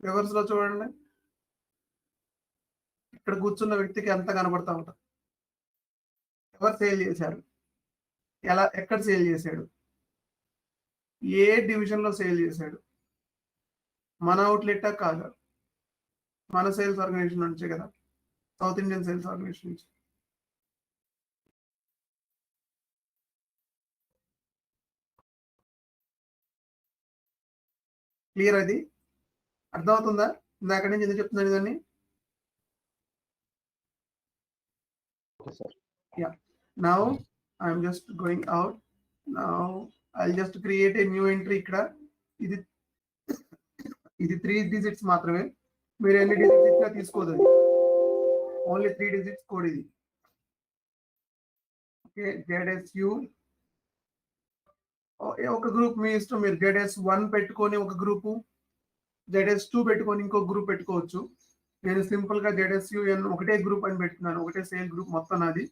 రివర్స్ లో చూడండి, ఇక్కడ కూర్చున్న వ్యక్తికి ఎంత కనబడతా ఉంటుంది, ఎవరు సేల్ చేశారు, ఎలా, ఎక్కడ సేల్ చేశాడు, ఏ డివిజన్ లో సేల్ చేశాడు, మన అవుట్లెట్ కాదు, మన సేల్స్ ఆర్గనైజేషన్ నుంచే కదా, సౌత్ ఇండియన్ సేల్స్ ఆర్గనైజేషన్ నుంచి. క్లియర్, అది అర్థమవుతుందా? ఇందాక నుంచి ఎందుకు చెప్తున్నాను దాన్ని? Yeah, now I'm just going out. Now I just create a new entry. ఇక్కడ ఇది 3 డిజిట్స్ మాత్రమే, మీరు ఎన్ని డిజిట్స్ ఇచ్చినా తీసుకోదు, ఓన్లీ 3 డిజిట్స్ కోడ్ ఇది. ఓకే ZSU ఒక గ్రూప్ మీ ఇష్టం, మీరు ZS1 పెట్టుకొని ఒక గ్రూపు, ZS2 పెట్టుకొని ఇంకో గ్రూప్ పెట్టుకోవచ్చు. నేను సింపుల్ గా ZSUN ఒకటే గ్రూప్ అని పెట్టుకున్నాను, ఒకటే సేల్ గ్రూప్ మొత్తం నాది.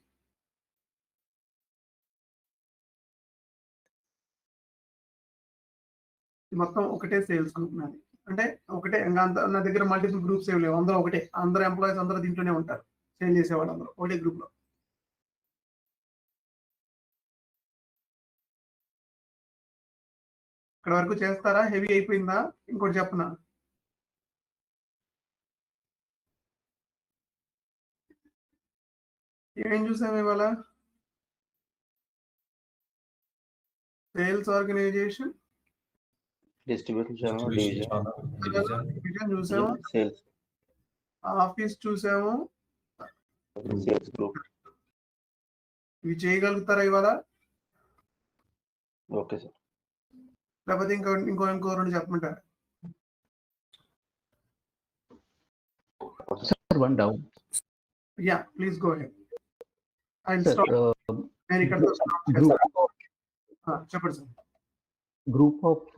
మొత్తం ఒకటే సేల్స్ గ్రూప్ నాది, అంటే ఒకటే, నా దగ్గర మల్టిపుల్ గ్రూప్స్ ఏమి లేవు, అందరూ ఒకటే, అందరూ ఎంప్లాయీస్ అందరూ దీంట్లోనే ఉంటారు, సేల్ చేసేవాళ్ళు అందరూ ఒకటే గ్రూప్ లో. ఇక్కడ వరకు చేస్తారా? హెవీ అయిపోయిందా? ఇంకోటి చెప్పనా, ఏం చూసాము ఇవాళ, sales organisation, distribution channel, division చూసాము, సేల్స్, ఆఫీస్ చూసాము, సేల్స్ గ్రూప్. ఇవి చేయగలుగుతారా ఇవాళ? Okay sir. లేకపోతే ఇంకో 2 చెప్పమంటారా? Sir, one doubt. Yeah please go head. And sir నేను ఇక్కడ చెప్పండి సార్. గ్రూప్ ఆఫ్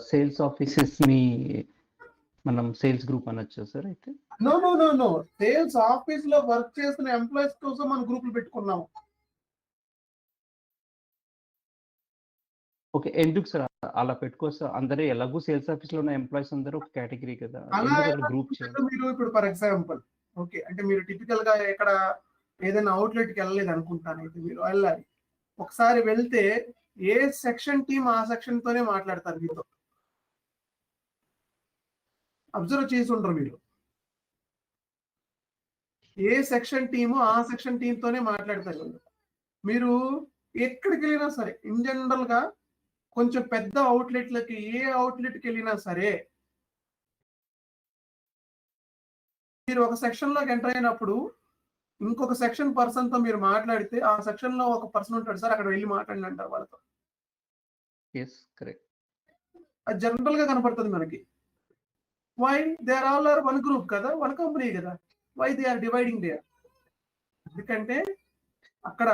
సేల్స్ ఆఫీసెస్ ని మనం సేల్స్ గ్రూప్ అనొచ్చా సార్? అయితే నో సేల్స్ ఆఫీస్ లో వర్క్ చేస్తున్న ఎంప్లాయీస్ కోసం మనం గ్రూపులు పెట్టుకున్నాం. ఓకే, ఎందుకు సార్ అలా పెట్టుకోవచ్చు? అందరూ ఎలాగూ సేల్స్ ఆఫీస్ లో ఉన్న ఎంప్లాయీస్ అందరూ ఒక కేటగిరీ కదా, గ్రూప్ చేయాలి? మీరు ఇప్పుడు ఫర్ ఎగ్జాంపుల్ ఓకే అంటే మీరు టిపికల్ గా ఎక్కడ ఏదైనా అవుట్లెట్ కి వెళ్ళలేదు అనుకుంటాను, అయితే మీరు వెళ్ళాలి. ఒకసారి వెళ్తే ఏ సెక్షన్ టీమ్ ఆ సెక్షన్ తోనే మాట్లాడతారు మీతో. అబ్జర్వ్ చేసి ఉండరు మీరు. ఏ సెక్షన్ టీము ఆ సెక్షన్ టీమ్ తోనే మాట్లాడతారు. మీరు ఎక్కడికి వెళ్ళినా సరే ఇన్ జనరల్ గా కొంచెం పెద్ద అవుట్లెట్లకి ఏ అవుట్లెట్కి వెళ్ళినా సరే మీరు ఒక సెక్షన్ లోకి ఎంటర్ అయినప్పుడు ఇంకొక సెక్షన్ పర్సన్ తో మీరు మాట్లాడితే ఆ సెక్షన్ లో ఒక పర్సన్ ఉంటాడు సార్, అక్కడ వెళ్ళి మాట్లాడండి అంటారు వాళ్ళతో. అది జనరల్ గా కనపడుతుంది మనకి. Why they are all are one group కదా, వన్ కంపెనీ కదా, why they are dividing there? ఎందుకంటే అక్కడ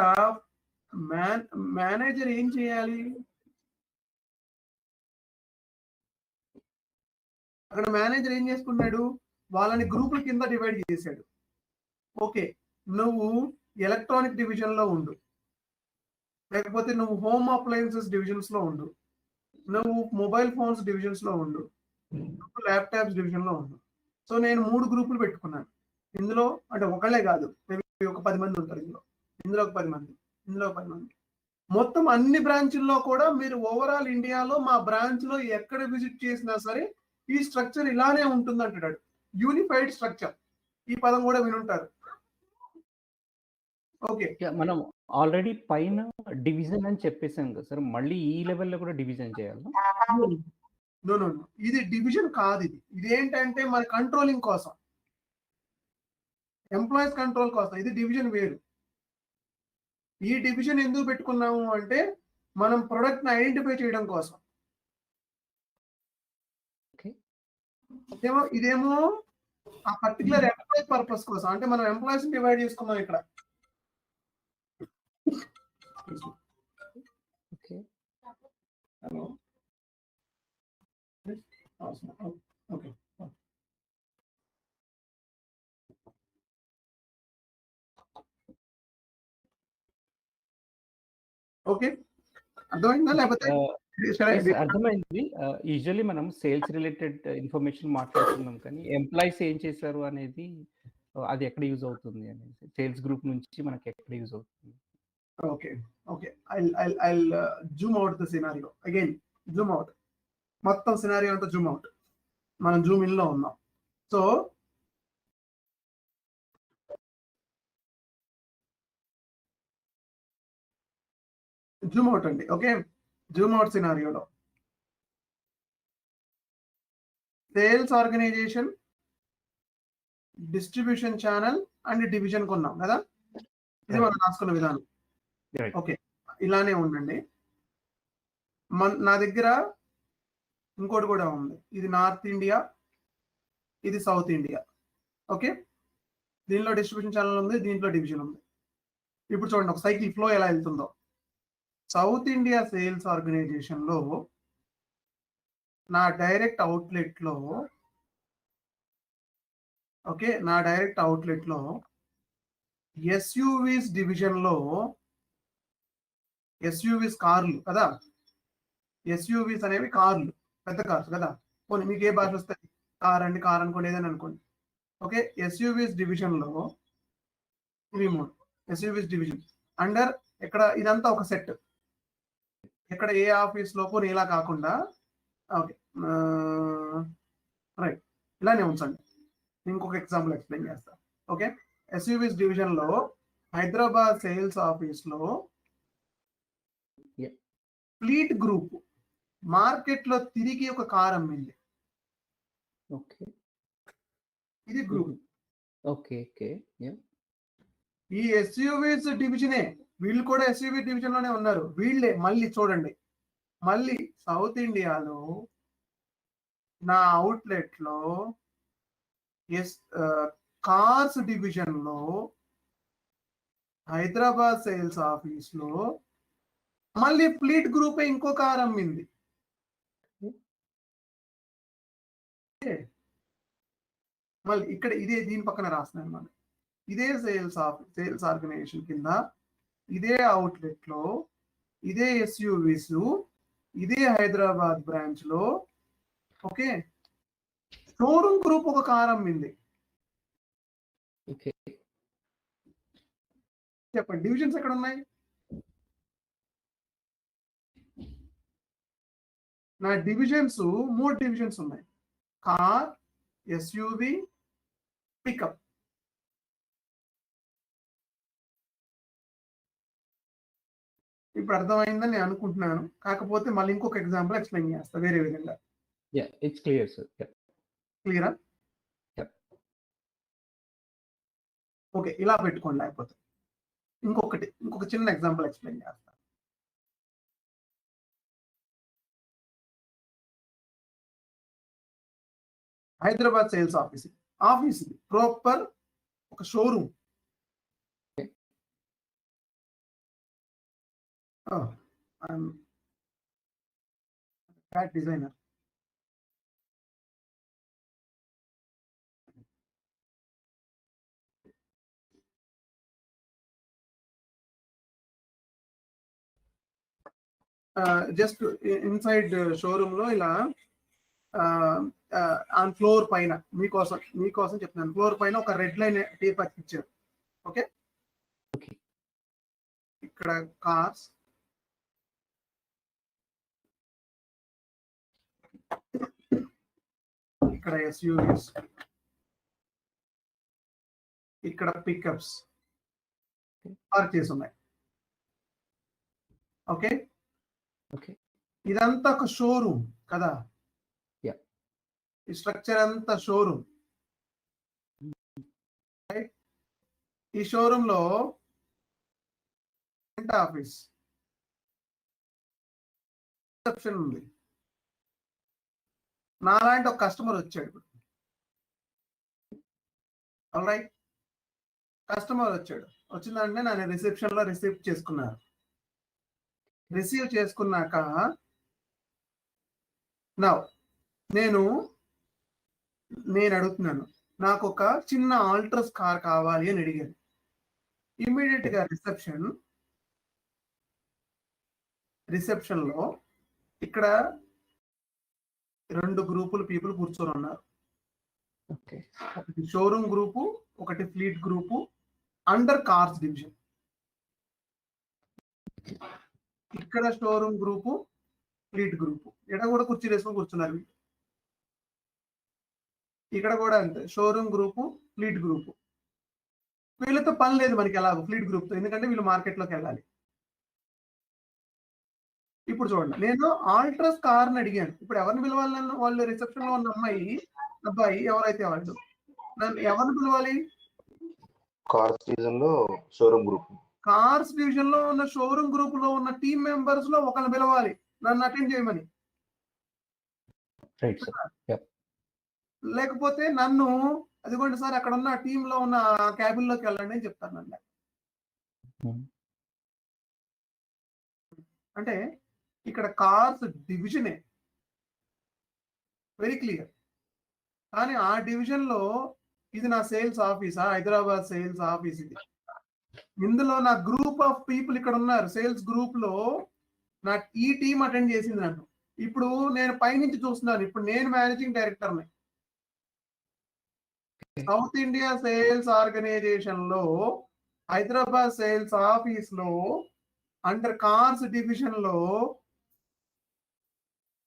మేనేజర్ ఏం చేయాలి? అక్కడ మేనేజర్ ఏం చేసుకున్నాడు? వాళ్ళని గ్రూపుల కింద డివైడ్ చేశాడు. ఓకే, నువ్వు ఎలక్ట్రానిక్ డివిజన్ లో ఉండు, లేకపోతే నువ్వు హోమ్ అప్లయన్సెస్ డివిజన్స్ లో ఉండు, నువ్వు మొబైల్ ఫోన్స్ డివిజన్స్ లో ఉండు, నువ్వు ల్యాప్టాప్స్ డివిజన్ లో ఉండు. సో నేను 3 గ్రూపులు పెట్టుకున్నాను. ఇందులో అంటే ఒకళ్ళే కాదు, ఒక 10 మంది ఉంటారు. ఇందులో ఒక 10 మంది, ఇందులో ఒక 10 మంది. మొత్తం అన్ని బ్రాంచ్ల్లో కూడా మీరు ఓవరాల్ ఇండియాలో మా బ్రాంచ్ లో ఎక్కడ విజిట్ చేసినా సరే ఈ స్ట్రక్చర్ ఇలానే ఉంటుంది అంటాడు. యూనిఫైడ్ స్ట్రక్చర్, ఈ పదం కూడా వినుంటారు. ఓకే, మనం ఆల్రెడీ పైన డివిజన్ అని చెప్పేసాం కదా సార్, మళ్ళీ ఈ లెవెల్లో కూడా డివిజన్ చేయాలి? నో, ఇది డివిజన్ కాదు. ఇది ఏంటంటే మన కంట్రోలింగ్ కోసం, ఎంప్లాయీస్ కంట్రోల్ కోసం. ఇది డివిజన్ వేరు. ఈ డివిజన్ ఎందుకు పెట్టుకున్నాము అంటే మనం ప్రొడక్ట్ ని ఐడెంటిఫై చేయడం కోసం. ఇదేమో ఆ పర్టికులర్ ఎంప్లాయీ పర్పస్ కోసం, అంటే మనం ఎంప్లాయీస్ డివైడ్ చేసుకున్నాం ఇక్కడ. హలో, ఓకే, ఓకే, అర్థమైందా? లేకపోతే అర్థమైంది. యూజువల్లీ మనం సేల్స్ రిలేటెడ్ ఇన్ఫర్మేషన్ మాట్లాడుతున్నాం, కానీ ఎంప్లాయీస్ ఏం చేశారు అనేది అది ఎక్కడ యూజ్ అవుతుంది అనేది, సేల్స్ గ్రూప్ నుంచి మనకి ఎక్కడ యూజ్ అవుతుంది? Okay, I'll zoom out the scenario again. Zoom out, మొత్తం సినారియో అంతా జూమ్ అవుట్. మనం జూమ్ ఇన్ లో ఉన్నాం. సో జూమ్ అవుట్ అండి. ఓకే, జూమ్ అవుట్ సినారియోలో sales organisation, distribution channel and division కొన్నాం కదా. ఇది మనం రాసుకున్న విధానం. ఓకే, ఇలానే ఉండండి. నా దగ్గర ఇంకోటి కూడా ఉంది. ఇది నార్త్ ఇండియా, ఇది సౌత్ ఇండియా. ఓకే, దీనిలో డిస్ట్రిబ్యూషన్ ఛానల్ ఉంది, దీంట్లో డివిజన్ ఉంది. ఇప్పుడు చూడండి ఒక సైకిల్ ఫ్లో ఎలా వెళ్తుందో. సౌత్ ఇండియా సేల్స్ ఆర్గనైజేషన్ లో నా డైరెక్ట్ అవుట్లెట్ లో, ఓకే, నా డైరెక్ట్ అవుట్లెట్ లో ఎస్యూవీస్ డివిజన్ లో, ఎస్యూవీస్ కార్లు కదా, ఎస్యూవీస్ అనేవి కార్లు, పెద్ద కార్స్ కదా. పోనీ మీకు ఏ భాష వస్తాయి? కార్ అండి, కార్ అనుకోండి, ఏదని అనుకోండి. ఓకే, ఎస్యూవీస్ డివిజన్ లో ఇవి 3 ఎస్యూవీస్ డివిజన్ అండర్. ఇక్కడ ఇదంతా ఒక సెట్. ఇక్కడ ఏ ఆఫీస్ లో పోనీ ఇలా కాకుండా, ఓకే రైట్, ఇలానే ఉంచండి. ఇంకొక ఎగ్జాంపుల్ ఎక్స్ప్లెయిన్ చేస్తా. ఓకే, ఎస్యూవీస్ డివిజన్ లో హైదరాబాద్ సేల్స్ ఆఫీస్ లో ఫ్లీట్ గ్రూప్ మార్కెట్ లో తిరిగి ఒక కార్ అమ్మింది. ఓకే, ఇది గ్రూప్. ఓకే, ఈ ఎస్యూవీస్ డివిజనే, వీళ్ళు కూడా ఎస్యూవీ డివిజన్ లోనే ఉన్నారు. వీళ్ళే మళ్ళీ చూడండి, మళ్ళీ సౌత్ ఇండియాలో నా అవుట్లెట్ లో కార్స్ డివిజన్ లో హైదరాబాద్ సేల్స్ ఆఫీస్ లో మళ్ళీ ఫ్లీట్ గ్రూప్ ఇంకో కార్ అమ్మింది. మళ్ళీ ఇక్కడ ఇదే దీని పక్కన రాస్తున్నాను మనం, ఇదే సేల్స్ ఆర్గనైజేషన్ కింద ఇదే అవుట్లెట్ లో ఇదే ఎస్యూవీస్ ఇదే హైదరాబాద్ బ్రాంచ్ లో ఓకే షోరూమ్ గ్రూప్ ఒక కార్ అమ్మింది. చెప్పండి డివిజన్స్ ఎక్కడ ఉన్నాయి? నా డివిజన్స్ 3 డివిజన్స్ ఉన్నాయి, కార్, ఎస్యూవి, పికప్. ఇప్పుడు అర్థమైందని నేను అనుకుంటున్నాను, కాకపోతే మళ్ళీ ఇంకొక ఎగ్జాంపుల్ ఎక్స్ప్లెయిన్ చేస్తా వేరే విధంగా. It's clear sir. క్లియరా? ఓకే, ఇలా పెట్టుకోండి. లేకపోతే ఇంకొక చిన్న ఎగ్జాంపుల్ ఎక్స్ప్లెయిన్ చేస్తా. హైదరాబాద్ సేల్స్ ఆఫీస్ ఇది ప్రాపర్ ఒక showroom. Designer just inside showroom లో ఇలా ఆన్ ఫ్లోర్ పైన మీకోసం చెప్తున్నాను, ఫ్లోర్ పైన ఒక రెడ్ లైన్ టేప్ ఇచ్చారు. ఓకే, ఇక్కడ కార్స్, ఇక్కడ ఎస్యూవీస్, ఇక్కడ పికప్స్ పార్క్ చేసి ఉన్నాయి. ఓకే, ఇదంతా ఒక షోరూమ్ కదా, ఈ స్ట్రక్చర్ అంతా షోరూమ్. ఈ షోరూమ్ లో ఆఫీస్ రిసెప్షన్ ఉంది. నాలాంటి ఒక కస్టమర్ వచ్చాడు. ఆల్రైట్, కస్టమర్ వచ్చిందంటే నేను రిసెప్షన్ లో రిసీవ్ చేసుకున్నాక నేను అడుగుతున్నాను, నాకు ఒక చిన్న ఆల్ట్రస్ కార్ కావాలి అని అడిగాను. ఇమ్మీడియట్ గా రిసెప్షన్ లో ఇక్కడ 2 గ్రూపులు పీపుల్ కూర్చొని ఉన్నారు. ఒకటి షోరూమ్ గ్రూపు, ఒకటి fleet group under cars division. ఇక్కడ షోరూమ్ గ్రూపు, ఫ్లీట్ గ్రూపు, ఇక్కడ కూడా కుర్చీ వేసుకొని కూర్చున్నారు. ఇక్కడ కూడా అంతే, షోరూమ్ గ్రూపు, ఫ్లీట్ గ్రూపు. వీళ్ళతో పని లేదు మనకి ఎలాగో ఫ్లీట్ గ్రూప్ తో, ఎందుకంటే వీళ్ళు మార్కెట్లోకి వెళ్ళాలి. ఇప్పుడు చూడండి, నేను ఆల్ట్రస్ కార్ ని అడిగాను. ఇప్పుడు ఎవరిని పిలవాలి నన్ను? వాళ్ళు రిసెప్షన్ లో ఉన్న అబ్బాయి ఎవరైతే వాళ్ళు, నన్ను ఎవరిని పిలవాలి? కార్స్ డివిజన్ లో షోరూమ్ గ్రూప్, కార్స్ డివిజన్ లో ఉన్న షోరూమ్ గ్రూప్ లో ఉన్న టీమ్ మెంబర్స్ లో ఒకరిని పిలవాలి నన్ను అటెండ్ చేయమని. లేకపోతే నన్ను అదిగోండి సార్ అక్కడ ఉన్న టీమ్ లో ఉన్న క్యాబిన్ లోకి వెళ్ళండి అని చెప్తాను. అంటే ఇక్కడ కార్స్ డివిజనే వెరీ క్లియర్. కానీ ఆ డివిజన్ లో ఇది నా సేల్స్ ఆఫీసా, హైదరాబాద్ సేల్స్ ఆఫీస్ ఇది. ఇందులో నా గ్రూప్ ఆఫ్ పీపుల్ ఇక్కడ ఉన్నారు. సేల్స్ గ్రూప్ లో నా ఈ టీం అటెండ్ చేసింది నన్ను. ఇప్పుడు నేను పైనుంచి చూస్తున్నాను, ఇప్పుడు నేను మేనేజింగ్ డైరెక్టర్ని. సౌత్ ఇండియా సేల్స్ ఆర్గనైజేషన్ లో హైదరాబాద్ సేల్స్ ఆఫీస్ లో అండర్ కార్స్ డివిజన్ లో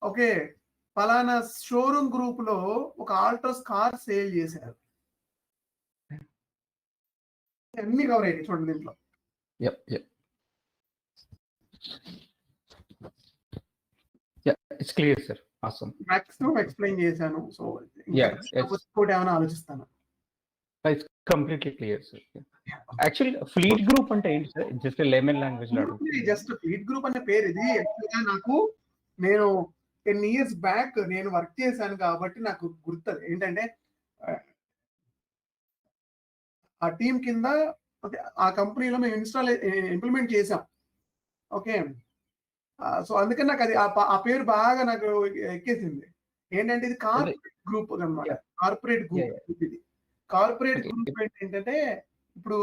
ఓకే ఫలానా షోరూమ్ గ్రూప్ లో ఒక ఆల్ట్రస్ కార్ సేల్ చేశారు. అన్ని కవర్ అయ్యాయి చూడండి దీంట్లో. It's clear sir. Awesome. Maximum explain చేశాను. సో ఇంకోటి ఏమైనా ఆలోచిస్తాను. It's completely clear sir. Actually fleet group అంటే ఏంటి సార్? జస్ట్ లెమన్ లాంగ్వేజ్ లో జస్ట్ ఫ్లీట్ గ్రూప్ అనే పేరు ఇది. నాకు నేను 10 years బ్యాక్ నేను వర్క్ చేశాను కాబట్టి నాకు గుర్తుంది ఏంటంటే ఆ టీం కింద ఓకే ఆ కంపెనీలో మేము ఇంప్లిమెంట్ చేసాం. ఓకే సో అందుకని నాకు అది ఆ పేరు బాగా నాకు ఎక్కేసింది. ఏంటంటే ఇది కార్పొరేట్ గ్రూప్ అనమాట. కార్పొరేట్ గ్రూప్ ఇది. కార్పొరేట్ గ్రూప్ ఏంటంటే ఇప్పుడు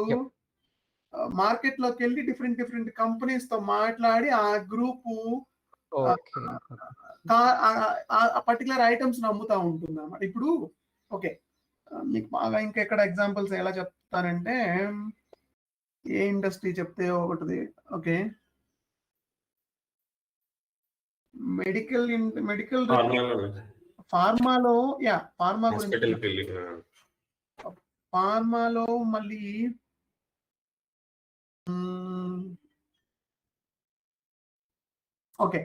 మార్కెట్ లోకి వెళ్ళి డిఫరెంట్ కంపెనీస్ తో మాట్లాడి ఆ గ్రూపు పర్టికులర్ ఐటమ్స్ అమ్ముతా ఉంటుంది అన్నమాట. ఇప్పుడు ఓకే మీకు బాగా ఇంకెక్కడ ఎగ్జాంపుల్స్ ఎలా చెప్తానంటే ఏ ఇండస్ట్రీ చెప్తే ఒకటిది ఓకే మెడికల్ ఫార్మాలో ఫార్మా గురించి ఫార్మాలో మళ్ళీ ఓకే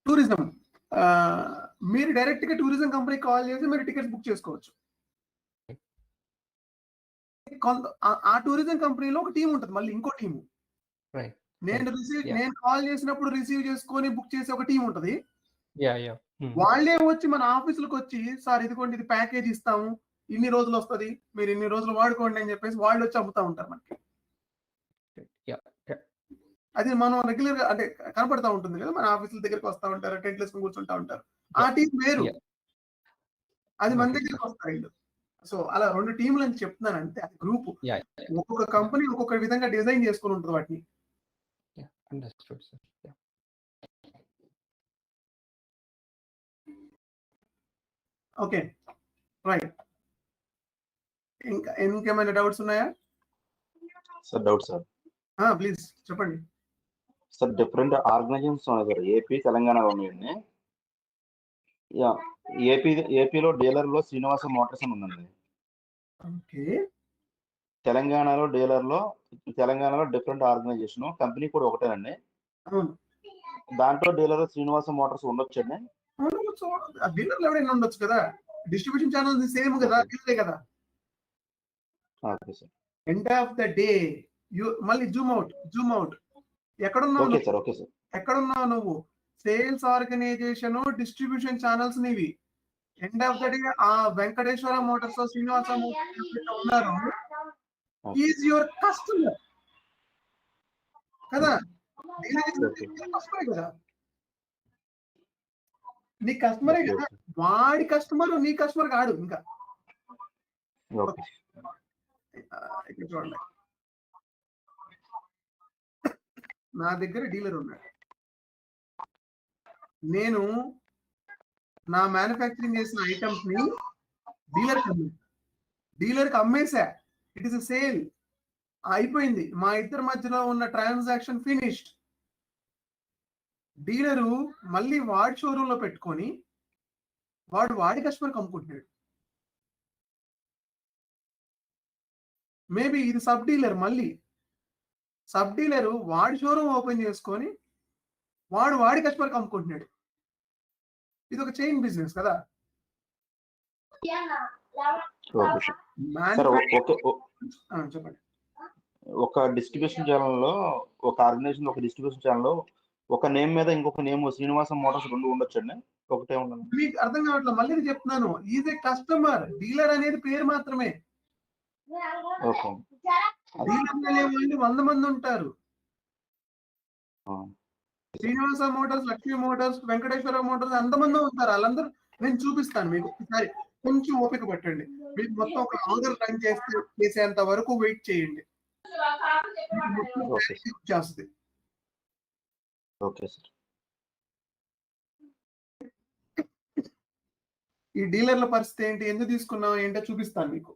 టూరిజం మీరు డైరెక్ట్ గా టూరిజం కంపెనీ కాల్ చేసి మీరు టికెట్స్ బుక్ చేసుకోవచ్చు. ఆ టూరిజం కంపెనీలో ఒక టీం ఉంటుంది, మళ్ళీ ఇంకో టీము. నేను కాల్ చేసినప్పుడు రిసీవ్ చేసుకొని బుక్ చేసే ఒక టీం ఉంటది. వాళ్ళే వచ్చి మన ఆఫీసులకు వచ్చి సార్ ఇదిగోండి ఇది ప్యాకేజ్ ఇస్తాము, ఇన్ని రోజులు వస్తుంది, మీరు ఇన్ని రోజులు వాడుకోండి అని చెప్పేసి వాళ్ళు వచ్చి అమ్ముతా ఉంటారు మనకి. అది మనం రెగ్యులర్ గా అంటే కనపడతా ఉంటుంది కదా, మన ఆఫీసుల దగ్గరికి వస్తా ఉంటారు, టెంట్ వేసుకొని కూర్చుంటా ఉంటారు. ఆ టీం వేరు, అది మన దగ్గరికి వస్తారు వీళ్ళు. సో అలా 2 టీంలు అని చెప్తున్నాను అంతే. అది గ్రూప్ ఒక్కొక్క కంపెనీ ఒక్కొక్క విధంగా డిజైన్ చేసుకుని ఉంటుంది వాటిని. Okay right. ఇంకేమైనా డౌట్స్ ఉన్నాయా సార్? డౌట్ సార్, ప్లీజ్ చెప్పండి సార్. డిఫరెంట్ ఆర్గనైజేషన్స్ ఉన్నాయి సార్, ఏపీ తెలంగాణలో ఉన్నాయండి. ఏపీలో డీలర్ లో శ్రీనివాస మోటార్స్ అని ఉందండి. తెలంగాణలో డిఫరెంట్ ఆర్గనైజేషన్, కంపెనీ కూడా ఒకటేనండి. దాంట్లో డీలర్ శ్రీనివాస మోటార్స్ ఉండొచ్చండి. డీలర్లు ఎవరైనా ఉండొచ్చు కదా, డిస్ట్రిబ్యూషన్ ఛానల్ సేమ్ కదా, డీలరే కదా. ఎండ్ ఆఫ్ ద డే మళ్ళీ జూమ్ అవుట్ ఎక్కడున్నావు నువ్వు? సేల్స్ ఆర్గనైజేషన్, డిస్ట్రిబ్యూషన్ ఛానల్స్ నీవి. ఎండ్ ఆఫ్ ద డే ఆ వెంకటేశ్వర మోటార్స్, శ్రీనివాస మోటార్స్ ఉన్నారు, ఈజ్ యువర్ కస్టమర్ కదా. కస్టమరే కదా, నీ కస్టమరే కదా. వాడి కస్టమర్ నీ కస్టమర్ కాడు. ఇంకా ఇక్కడ చూడండి, నా దగ్గర డీలర్ ఉన్నాడు. నేను నా మ్యానుఫ్యాక్చరింగ్ చేసిన ఐటమ్స్ ని డీలర్కి అమ్మేసా. ఇట్ ఈస్ ఎ సేల్, అయిపోయింది. మా ఇద్దరి మధ్యలో ఉన్న ట్రాన్సాక్షన్ ఫినిష్డ్. డీలరు మళ్ళీ వాడి షోరూమ్ లో పెట్టుకొని వాడి కస్టమర్కి అమ్ముకుంటున్నాడు. మేబీ ఇది సబ్ డీలర్, మళ్ళీ సబ్ డీలరు వాడి షోరూమ్ ఓపెన్ చేసుకొని వాడి కస్టమర్కి అమ్ముకుంటున్నాడు. ఇది ఒక చైన్ బిజినెస్ కదా. చెప్పండి. ఒక డిస్ట్రిబ్యూషన్ ఛానల్లో ఒక ఆర్గనైజేషన్, ఒక డిస్ట్రిబ్యూషన్ ఛానల్లో ఒక నేమ్ మీద ఇంకొక నేమ్ శ్రీనివాస మోటార్స్ 2 ఉండొచ్చండి, ఒకటే ఉండదు. మీకు అర్థం కావట్లేదు, మళ్ళీ చెప్తున్నాను. ఈజ్ ఏ కస్టమర్, డీలర్ అనేది పేరు మాత్రమే. డీలర్ అనే వాళ్ళు 100 మంది ఉంటారు. Srinivasa Motors, Lakshmi Motors, Venkateswara Motors అంతమంది ఉంటారు. వాళ్ళందరూ నేను చూపిస్తాను మీకు. ఒకసారి కొంచెం ఓపిక పట్టండి. మీకు మొత్తం ఒక ఆర్డర్ రన్ చేసేంత వరకు వెయిట్ చేయండి. చేస్తుంది. Okay sir. ఈ డీలర్ల పరిస్థితి ఏంటి, ఎందుకు తీసుకున్నాం ఏంటో చూపిస్తాను మీకు.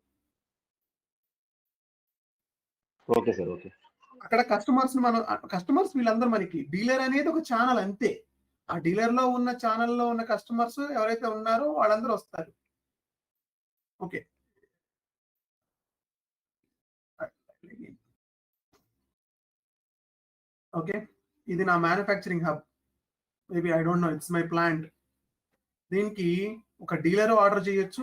Okay sir. ఓకే. అక్కడ కస్టమర్స్ వీళ్ళందరూ మనకి. డీలర్ అనేది ఒక ఛానల్ అంతే. ఆ డీలర్ లో ఉన్న ఛానల్లో ఉన్న కస్టమర్స్ ఎవరైతే ఉన్నారో వాళ్ళందరూ వస్తారు. Okay, okay. ఇది నా manufacturing hub. Maybe I don't know, it's my plant. దీనికి ఒక డీలర్ ఆర్డర్ చేయొచ్చు,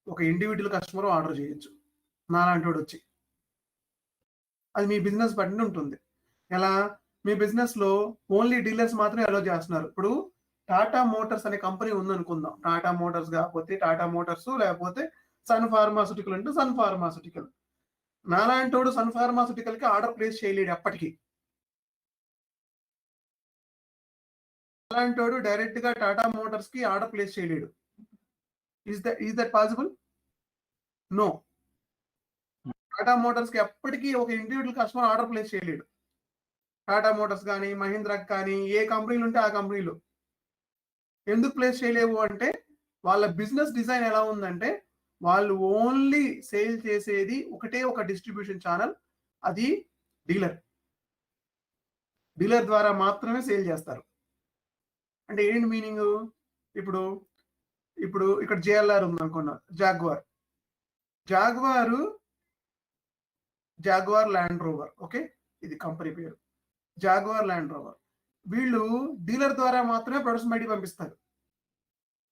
ఒక ఇండివిజువల్ కస్టమర్ ఆర్డర్ చేయొచ్చు, నాలాంటి వాడు వచ్చి. అది మీ బిజినెస్ బట్టి ఉంటుంది. ఎలా మీ బిజినెస్ లో ఓన్లీ డీలర్స్ మాత్రమే అలో చేస్తున్నారు. ఇప్పుడు టాటా మోటార్స్ అనే కంపెనీ ఉందనుకుందాం. టాటా మోటార్స్ కాకపోతే టాటా మోటార్స్, లేకపోతే సన్ ఫార్మాస్యూటికల్ అంటే సన్ ఫార్మాస్యూటికల్. నాలాంటోడు సన్ ఫార్మాస్యూటికల్ కి ఆర్డర్ ప్లేస్ చేయలేడు ఎప్పటికీ. అలాంటోడు డైరెక్ట్ గా టాటా మోటార్స్ కి ఆర్డర్ ప్లేస్ చేయలేడు. Is that possible? No. Tata Motors కి ఎప్పటికీ ఒక ఇండివిజువల్ కస్టమర్ ఆర్డర్ ప్లేస్ చేయలేడు. టాటా మోటార్స్ కానీ, మహీంద్రాకి కానీ, ఏ కంపెనీలు ఉంటే ఆ కంపెనీలు ఎందుకు ప్లేస్ చేయలేవు అంటే వాళ్ళ బిజినెస్ డిజైన్ ఎలా ఉందంటే వాళ్ళు ఓన్లీ సేల్ చేసేది ఒకటే ఒక డిస్ట్రిబ్యూషన్ ఛానల్, అది డీలర్. డీలర్ ద్వారా మాత్రమే సేల్ చేస్తారు. అంటే ఏంటి మీనింగ్? ఇప్పుడు ఇక్కడ జేఎల్ఆర్ ఉంది అనుకున్నా, జాగ్వార్ ల్యాండ్ రోవర్, ఓకే, ఇది కంపెనీ పేరు జాగ్వార్ ల్యాండ్ రోవర్. వీళ్ళు డీలర్ ద్వారా మాత్రమే ప్రొడక్ట్స్ బయటికి పంపిస్తారు.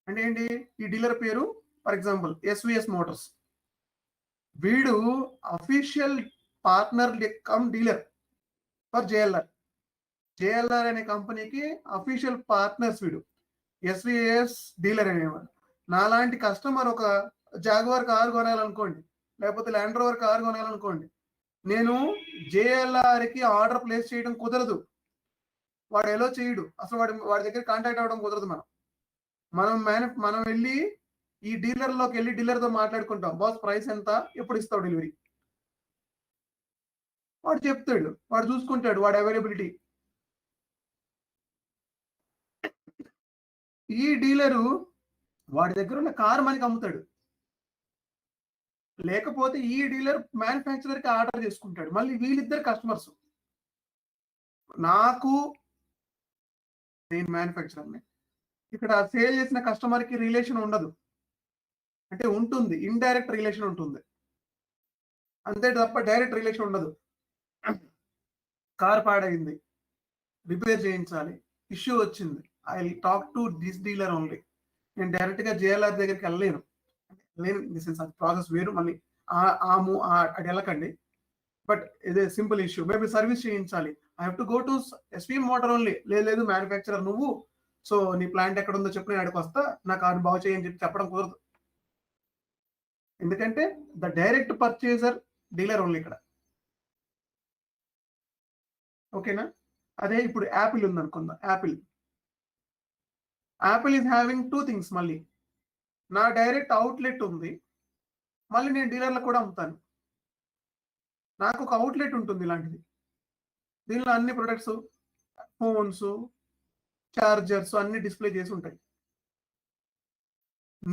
అంటే ఏంటి? ఈ డీలర్ పేరు ఫర్ ఎగ్జాంపుల్ ఎస్విఎస్ మోటార్స్. వీడు official partner come dealer for JLR అనే కంపెనీకి అఫీషియల్ పార్ట్నర్స్ వీడు, ఎస్విఎస్ డీలర్ అనేవాడు. నాలాంటి కస్టమర్ ఒక జాగ్వార్ కారు కొనాలనుకోండి, లేకపోతే ల్యాండ్ రోవర్ కారు కొనాలనుకోండి, నేను జేఎల్ఆర్ కి ఆర్డర్ ప్లేస్ చేయడం కుదరదు. వాడు ఎలా చేయడు, అసలు వాడి దగ్గర కాంటాక్ట్ అవ్వడం కుదరదు. మనం వెళ్ళి ఈ డీలర్లోకి వెళ్ళి డీలర్తో మాట్లాడుకుంటాం, బాస్ ప్రైస్ ఎంత, ఎప్పుడు ఇస్తావు డెలివరీ, వాడు చెప్తాడు, వాడు చూసుకుంటాడు వాడి అవైలబిలిటీ. ఈ డీలరు వాడి దగ్గర ఉన్న కారు మనకి అమ్ముతాడు, లేకపోతే ఈ డీలర్ మ్యానుఫ్యాక్చరర్కి ఆర్డర్ చేసుకుంటాడు. మళ్ళీ వీళ్ళిద్దరు కస్టమర్స్. నేను మ్యానుఫ్యాక్చరర్ని, ఇక్కడ సేల్ చేసిన కస్టమర్కి రిలేషన్ ఉండదు, అంటే ఉంటుంది, ఇండైరెక్ట్ రిలేషన్ ఉంటుంది అంతే తప్ప డైరెక్ట్ రిలేషన్ ఉండదు. కార్ పాడైంది, రిపేర్ చేయించాలి, ఇష్యూ వచ్చింది, I will talk to this dealer only. నేను డైరెక్ట్గా జేఎల్ఆర్ దగ్గరికి వెళ్ళలేను. ప్రాసెస్ వేరు, మళ్ళీ అటు వెళ్ళకండి. బట్ ఇదే సింపుల్ ఇష్యూ, మేబీ సర్వీస్ చేయించాలి, I have to go to SV motor only. లేదు మ్యానుఫ్యాక్చరర్ నువ్వు, సో నీ ప్లాంట్ ఎక్కడ ఉందో చెప్పి నేను అక్కడికి వస్తా, నా కారు బాగు చేయని చెప్పి చెప్పడం కుదరదు. ఎందుకంటే the direct purchaser dealer only ఇక్కడ, ఓకేనా? అదే ఇప్పుడు యాపిల్ ఉంది అనుకుందాం. Apple is having 2 things. మళ్ళీ నా డైరెక్ట్ అవుట్లెట్ ఉంది, మళ్ళీ నేను డీలర్లకు కూడా అమ్ముతాను. నాకు ఒక అవుట్లెట్ ఉంటుంది ఇలాంటిది, దీనిలో అన్ని ప్రొడక్ట్స్, ఫోన్స్, చార్జర్స్ అన్ని డిస్ప్లే చేసి ఉంటాయి.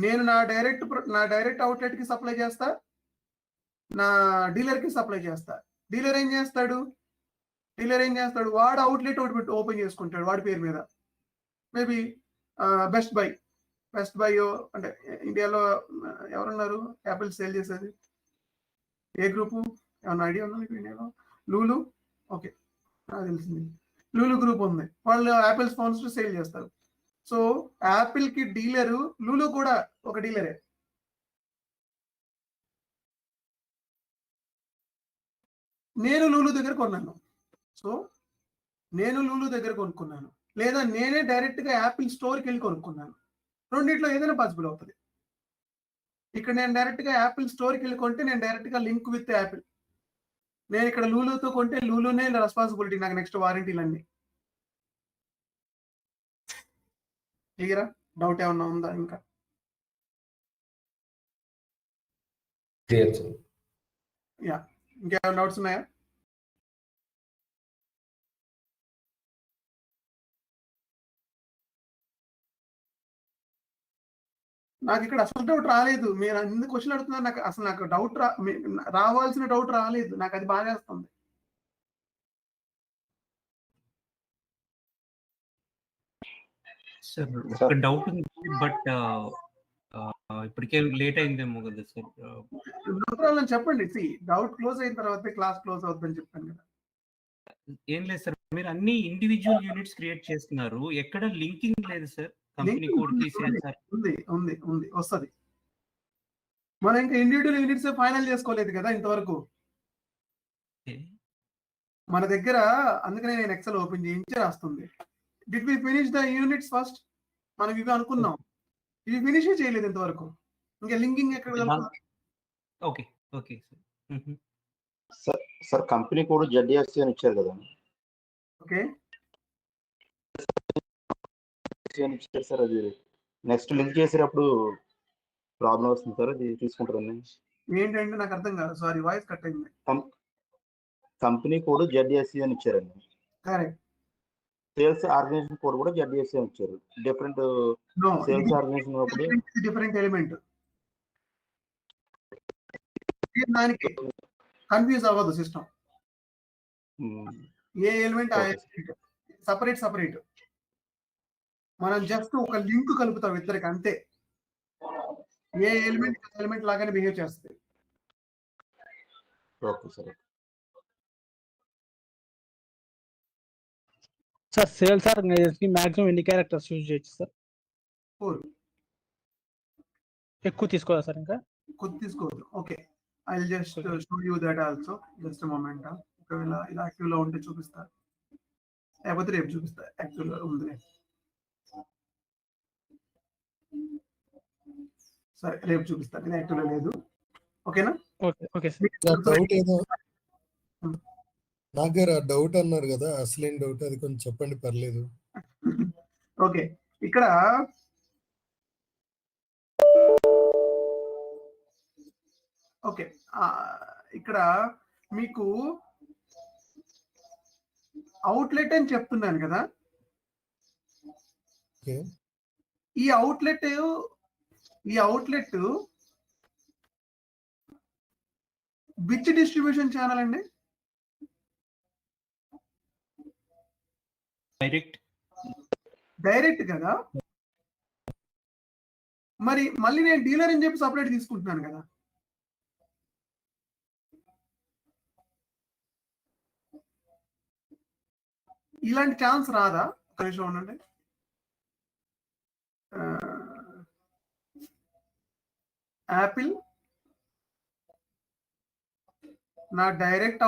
నేను నా డైరెక్ట్ అవుట్లెట్ కి సప్లై చేస్తా, నా డీలర్ కి సప్లై చేస్తా. డీలర్ ఏం చేస్తాడు? వాడు అవుట్లెట్ ఒకటి ఓపెన్ చేసుకుంటాడు వాడి పేరు మీద. మేబీ బెస్ట్ బై అంటే ఇండియాలో ఎవరున్నారు యాపిల్ సేల్ చేసేది? ఏ గ్రూపు? ఏమన్నా ఐడియా ఉందా మీకు ఇండియాలో? లూలు, ఓకే, నాకు తెలిసింది. లూలు గ్రూప్ ఉంది, వాళ్ళు యాపిల్ ఫోన్స్ సేల్ చేస్తారు. సో యాపిల్ కి డీలరు, లూలు కూడా ఒక డీలరే. నేను లూలు దగ్గర కొనుక్కున్నాను, లేదా నేనే డైరెక్ట్ గా యాపిల్ స్టోర్కి వెళ్ళి కొనుక్కున్నాను. రెండిట్లో ఏదైనా పాసిబుల్ అవుతుంది. ఇక్కడ నేను డైరెక్ట్ గా యాపిల్ స్టోర్కి వెళ్ళి కొంటే నేను డైరెక్ట్ గా లింక్ విత్ యాపిల్. నేను ఇక్కడ లూలుతో కొంటే లూలునే రెస్పాన్సిబిలిటీ, నాకు నెక్స్ట్ వారంటీలన్నీ. క్లియరా? డౌట్ ఏమన్నా ఉందా? ఇంకా ఇంకేమైనా డౌట్స్ ఉన్నాయా? నాకు ఇక్కడ అసలు డౌట్ రాలేదు. మీరు అన్ని క్వశ్చన్ అడుగుతున్నారు, నాకు డౌట్ రావాల్సిన డౌట్ రాలేదు. నాకు అది బాగా వస్తుంది. సార్ ఒక డౌట్ ఉంది, బట్ ఇప్పటికే లేట్ అయిందేమో కదా సార్. చెప్పండి. డౌట్ క్లోజ్ అయిన తర్వాత క్లాస్ క్లోజ్ అవుతుందని చెప్పాను కదా. ఏం లేదు సార్, మీరు అన్ని ఇండివిజువల్ యూనిట్స్ క్రియేట్ చేస్తున్నారు, ఎక్కడ లింకింగ్ లేదు సార్. కంపెనీ కోడ్ ఉంది వస్తుంది. మనం ఇంకా ఇండివిజువల్ యూనిట్స్ ఫైనల్ చేసుకోలేదు కదా ఇంతవరకు మన దగ్గర, అందుకనే నేను ఎక్సెల్ ఓపెన్ చేయించి రాస్తుంది. Did we finish the units first? మనం ఇవి అనుకున్నాం, ఇవి ఫినిష్ చేయలేదు ఇంతవరకు. ఇంకా లింకింగ్ ఎక్కడ? ఓకే. Okay sir. హుహు. సార్ కంపెనీ కోడ్ జెడ్ఎస్సి అని ఇచ్చారు కదా. ఓకే. అని ఇచ్చారు సార్, అది నెక్స్ట్ లింక్ చేసేటప్పుడు ప్రాబ్లం వస్తుంది సార్, అది తీసుకుంటారండి. ఏంటంటే నాకు అర్థం కాదు, సారీ వాయిస్ కట్ అయింది. కంపెనీ కోడ్ జెడ్ఎస్సి అని ఇచ్చారండి. కరెక్ట్. సేల్స్ ఆర్గనైజేషన్ కోడ్ కూడా జెడ్ఎస్సి అని ఇచ్చారు. డిఫరెంట్ సేల్స్ ఆర్గనైజేషన్ అప్పుడు డిఫరెంట్ ఎలిమెంట్, దానికి కన్ఫ్యూజ్ అవ్వదు సిస్టమ్. ఏ ఎలిమెంట్ ఆ ఎలిమెంట్ సపరేట్. మనం జస్ట్ ఒక లింక్ కలుపుతాం ఇద్దరికి అంతే. ఏ ఎలిమెంట్ లాగానే బిహేవ్ చేస్తుంది. Okay sir. Sir sales organisation maximum ఎన్ని క్యారెక్టర్స్ యూజ్ చేయొచ్చు సార్? 4. ఎక్కువ తీసుకోదా సార్? ఇంకా కొద్ది తీసుకోవద్దు. Okay, I will just show you that also. Just moment. ఒకవేళ ఇలా యాక్టివ్ లో ఉంటే చూపిస్తా, లేకపోతే రేపు చూపిస్తా. యాక్టివ్ లో ఉంది, సరే రేపు చూపిస్తా. ఇది యాక్టివ్ లో లేదు. ఓకేనా? Okay sir. డౌట్ ఏదో నాగారు ఆ డౌట్ అన్నారు కదా, అసలేం డౌట్ అది కొంచెం చెప్పండి, పర్లేదు. ఓకే, ఇక్కడ ఓకే ఇక్కడ మీకు అవుట్లెట్ అని చెప్తున్నాను కదా. ఈ అవుట్లెట్ విచ్ డిస్ట్రిబ్యూషన్ ఛానల్ అండి? డైరెక్ట్ కదా. మరి మళ్ళీ నేను డీలర్ అని చెప్పి సపరేట్ తీసుకుంటున్నాను కదా. ఇలాంటి ఛాన్స్ రాదా? ఒక నిమిషం ఉండండి. యాపిల్ నా డైరెక్ట్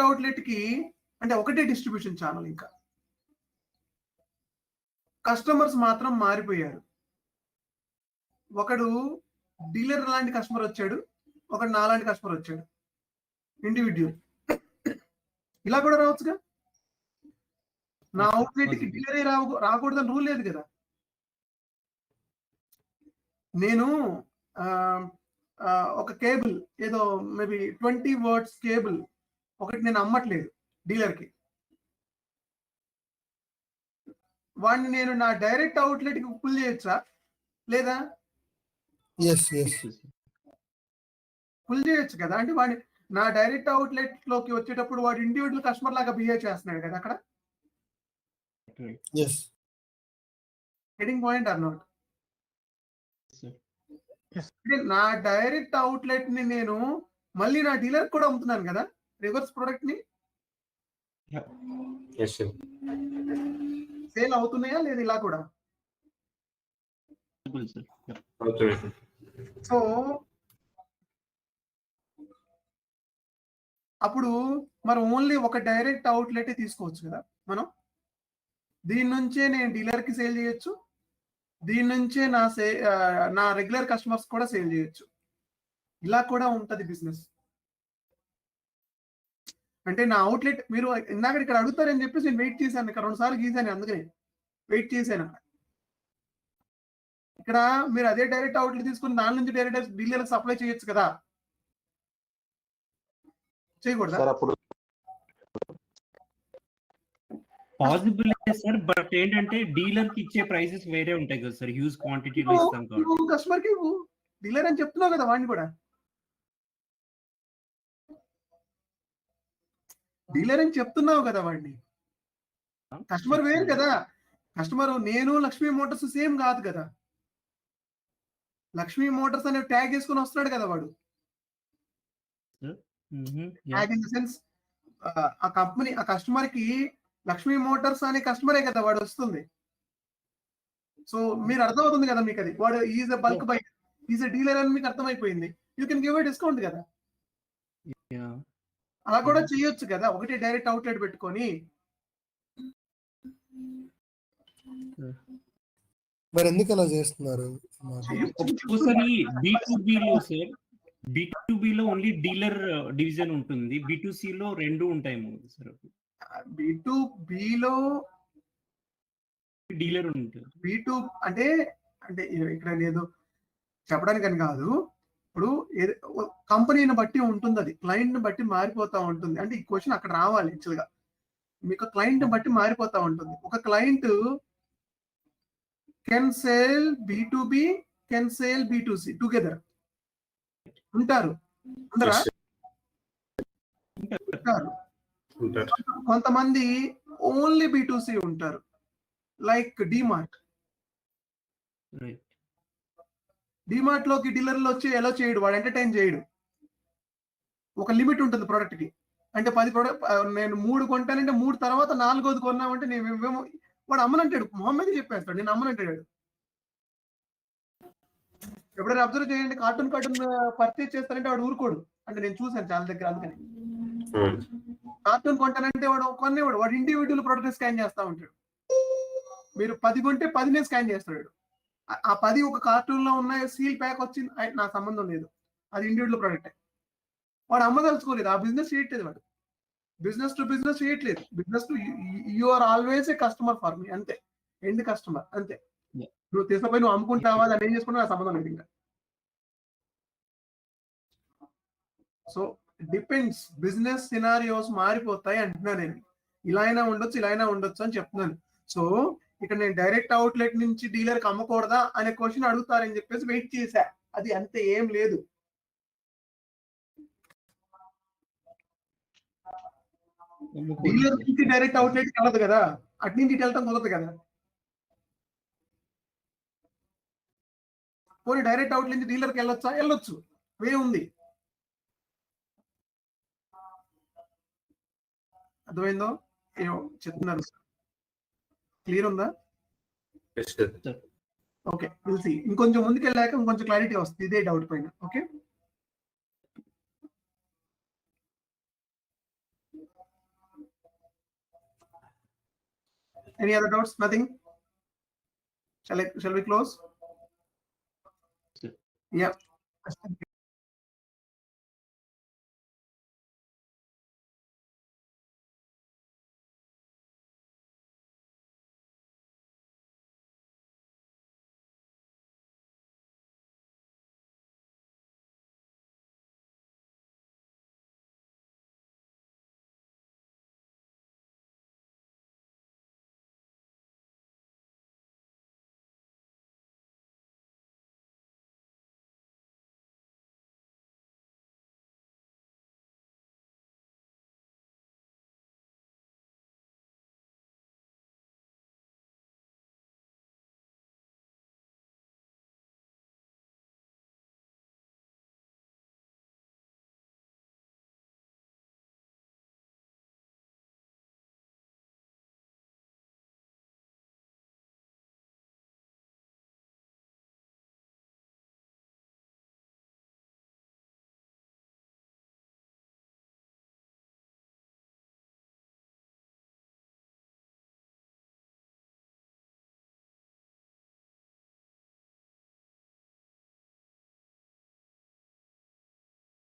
అవుట్లెట్ కి అంటే ఒకటే డిస్ట్రిబ్యూషన్ ఛానల్. ఇంకా కస్టమర్స్ మాత్రం మారిపోయారు. ఒకడు డీలర్ లాంటి కస్టమర్ వచ్చాడు, ఒకడు నాలాంటి కస్టమర్ వచ్చాడు, ఇండివిడ్యువల్. ఇలా కూడా రావచ్చుగా. నా అవుట్లెట్ కి డీలరే రాకూడదని రూల్ లేదు కదా. నేను ఒక కేబుల్ ఏదో మేబీ 20 వాట్స్ కేబుల్ ఒకటి నేను అమ్మట్లేదు డీలర్కి. వాడిని నేను నా డైరెక్ట్ అవుట్లెట్ కి పుల్ చేయొచ్చా లేదా? పుల్ చేయొచ్చు కదా. అంటే వాడి నా డైరెక్ట్ అవుట్లెట్ లోకి వచ్చేటప్పుడు వాడు ఇండివిజువల్ కస్టమర్ లాగా బిహేవ్ చేస్తున్నాడు కదా అక్కడ. Heading point or not? నా డైరెక్ట్ అవుట్లెట్ ని నేను మళ్ళీ నా డీలర్ కూడా అమ్ముతున్నాను కదా, రివర్స్ ప్రొడక్ట్ ని. సేల్ అవుతున్నాయా లేదు ఇలా కూడా? సో అప్పుడు మనం ఓన్లీ ఒక డైరెక్ట్ అవుట్లెట్ తీసుకోవచ్చు కదా మనం. దీని నుంచే నేను డీలర్ కి సేల్ చేయొచ్చు, దీని నుంచే నా రెగ్యులర్ కస్టమర్స్ కూడా సేల్ చేయొచ్చు. ఇలా కూడా ఉంటది బిజినెస్. అంటే నా అవుట్లెట్ మీరు ఇందాక ఇక్కడ అడుగుతారని చెప్పేసి నేను వెయిట్ చేశాను. ఇక్కడ 2 సార్లు గీసాను, అందుకనే వెయిట్ చేశాను. ఇక్కడ మీరు అదే డైరెక్ట్ అవుట్లెట్ తీసుకుని దాని నుంచి డైరెక్ట్ డీలర్ సప్లై చేయొచ్చు కదా, చేయకూడదా? పాసిబుల్ సార్, బట్ ఏంటంటే డీలర్ కి ఇచ్చే ప్రైసెస్ వేరే ఉంటాయి కదా సార్, హ్యూజ్ క్వాంటిటీలో ఇస్తాం కాబట్టి. కస్టమర్ కి డీలర్ అని చెప్తున్నావు కదా, వాడిని కూడా డీలర్ అని చెప్తున్నావు కదా వాడిని. కస్టమర్ వేరు కదా. కస్టమర్ నేను లక్ష్మీ మోటార్స్ సేమ్ కాదు కదా. లక్ష్మీ మోటార్స్ అనే ట్యాగ్ వేసుకొని వస్తున్నాడు కదా వాడు. ట్యాగ్ ఇన్ ద సెన్స్ ఆ కంపెనీ ఆ కస్టమర్ కి లక్ష్మీ మోటార్స్ అనే కస్టమరే కదా వాడు వస్తుంది. సో మీరు అర్థమవుతుంది కదా మీకు, అది వాడు is a bulk by, is a dealer అని మీకు అర్థమైపోయింది. You can give a discount కదా. అలా కూడా చేయొచ్చు కదా, ఒకటి డైరెక్ట్ అవుట్లెట్ పెట్టుకొని. మరి ఎందుకు అలా చేస్తున్నారు? ఒక్కోసారి B2B లో సార్, B2B లో ఓన్లీ డీలర్ డివిజన్ ఉంటుంది, B2C లో రెండు ఉంటాయి సార్. B2B లో డీలర్ ఉంటుంది. B2 అంటే అంటే ఇక్కడ లేదు చెప్పడానికని కాదు. ఇప్పుడు కంపెనీని బట్టి ఉంటుంది, అది క్లయింట్ ని బట్టి మారిపోతా ఉంటుంది. అంటే ఈ క్వశ్చన్ అక్కడ రావాలి యాక్చువల్ గా. మీకు క్లయింట్ ని బట్టి మారిపోతా ఉంటుంది. ఒక client can sale B2B, can sale B2C together ఉంటారు. అందరా ఉంటారు. కొంతమంది ఓన్లీ B2C ఉంటారు, లైక్ డిమార్ట్. డిమార్ట్ లోకి డీలర్లు వచ్చి ఎలా చేయడు, వాడు ఎంటర్టైన్ చేయడు. ఒక లిమిట్ ఉంటుంది ప్రోడక్ట్ కి. అంటే 10 ప్రోడక్ట్ నేను 3 కొంటానంటే 3 తర్వాత 4ది కొన్నామంటే నేను వాడు అమ్మనంటాడు. మొహమ్మద్ చెప్పేస్తాడు నేను అమ్మనంటాడు. ఎప్పుడైనా అబ్జర్వ్ చేయండి, కార్టూన్ పర్చేజ్ చేస్తానంటే వాడు ఊరుకోడు. అంటే నేను చూసాను చాలా దగ్గర. అందుకని కార్టూన్ కొంటానంటే వాడు కొనేవాడు, వాడు ఇండివిజువల్ ప్రోడక్ట్ స్కాన్ చేస్తా ఉంటాడు. మీరు 10 కొంటే 10నే స్కాన్ చేస్తాడు. ఆ 10 ఒక కార్టూన్ లో ఉన్నాయి, సీల్ ప్యాక్ వచ్చింది, నాకు సంబంధం లేదు, అది ఇండివిజువల్ ప్రోడక్ట్. వాడు అమ్మదలుచుకోలేదు, ఆ బిజినెస్ చేయట్లేదు. వాడు బిజినెస్ టు బిజినెస్ చేయట్లేదు. Business to you are always a customer for me, అంతే. ఎండ్ కస్టమర్ అంతే. నువ్వు తీసుకుపోయి నువ్వు అమ్ముకుంటావా, దాన్ని ఏం చేసుకుంటా నాకు సంబంధం లేదు ఇంకా. సో డిపెండ్స్, బిజినెస్ సినారియోస్ మారిపోతాయి అంటున్నా నేను. ఇలా అయినా ఉండొచ్చు, ఇలా అయినా ఉండొచ్చు అని చెప్తున్నాను. సో ఇక్కడ నేను డైరెక్ట్ అవుట్లెట్ నుంచి డీలర్ కి అమ్మకూడదా అనే క్వశ్చన్ అడుగుతారని చెప్పేసి వెయిట్ చేశా. అది అంతే, ఏం లేదు. డీలర్ నుంచి డైరెక్ట్ అవుట్లెట్ కి వెళ్ళదు కదా, అటు నుంచి ఇటు వెళ్ళటం కుదరదు కదా. పోనీ డైరెక్ట్ అవుట్లెట్ నుంచి డీలర్కి వెళ్ళొచ్చా? వెళ్ళొచ్చు, వే ఉంది. అర్థమైందో ఏమో చెప్తున్నారు. క్లియర్ ఉందా? Okay, will see. ఇంకొంచెం ముందుకు వెళ్ళాక ఇంకొంచెం క్లారిటీ వస్తుంది ఇదే డౌట్ పైన. Okay, any other doubts? Nothing? Shall we close? Yeah.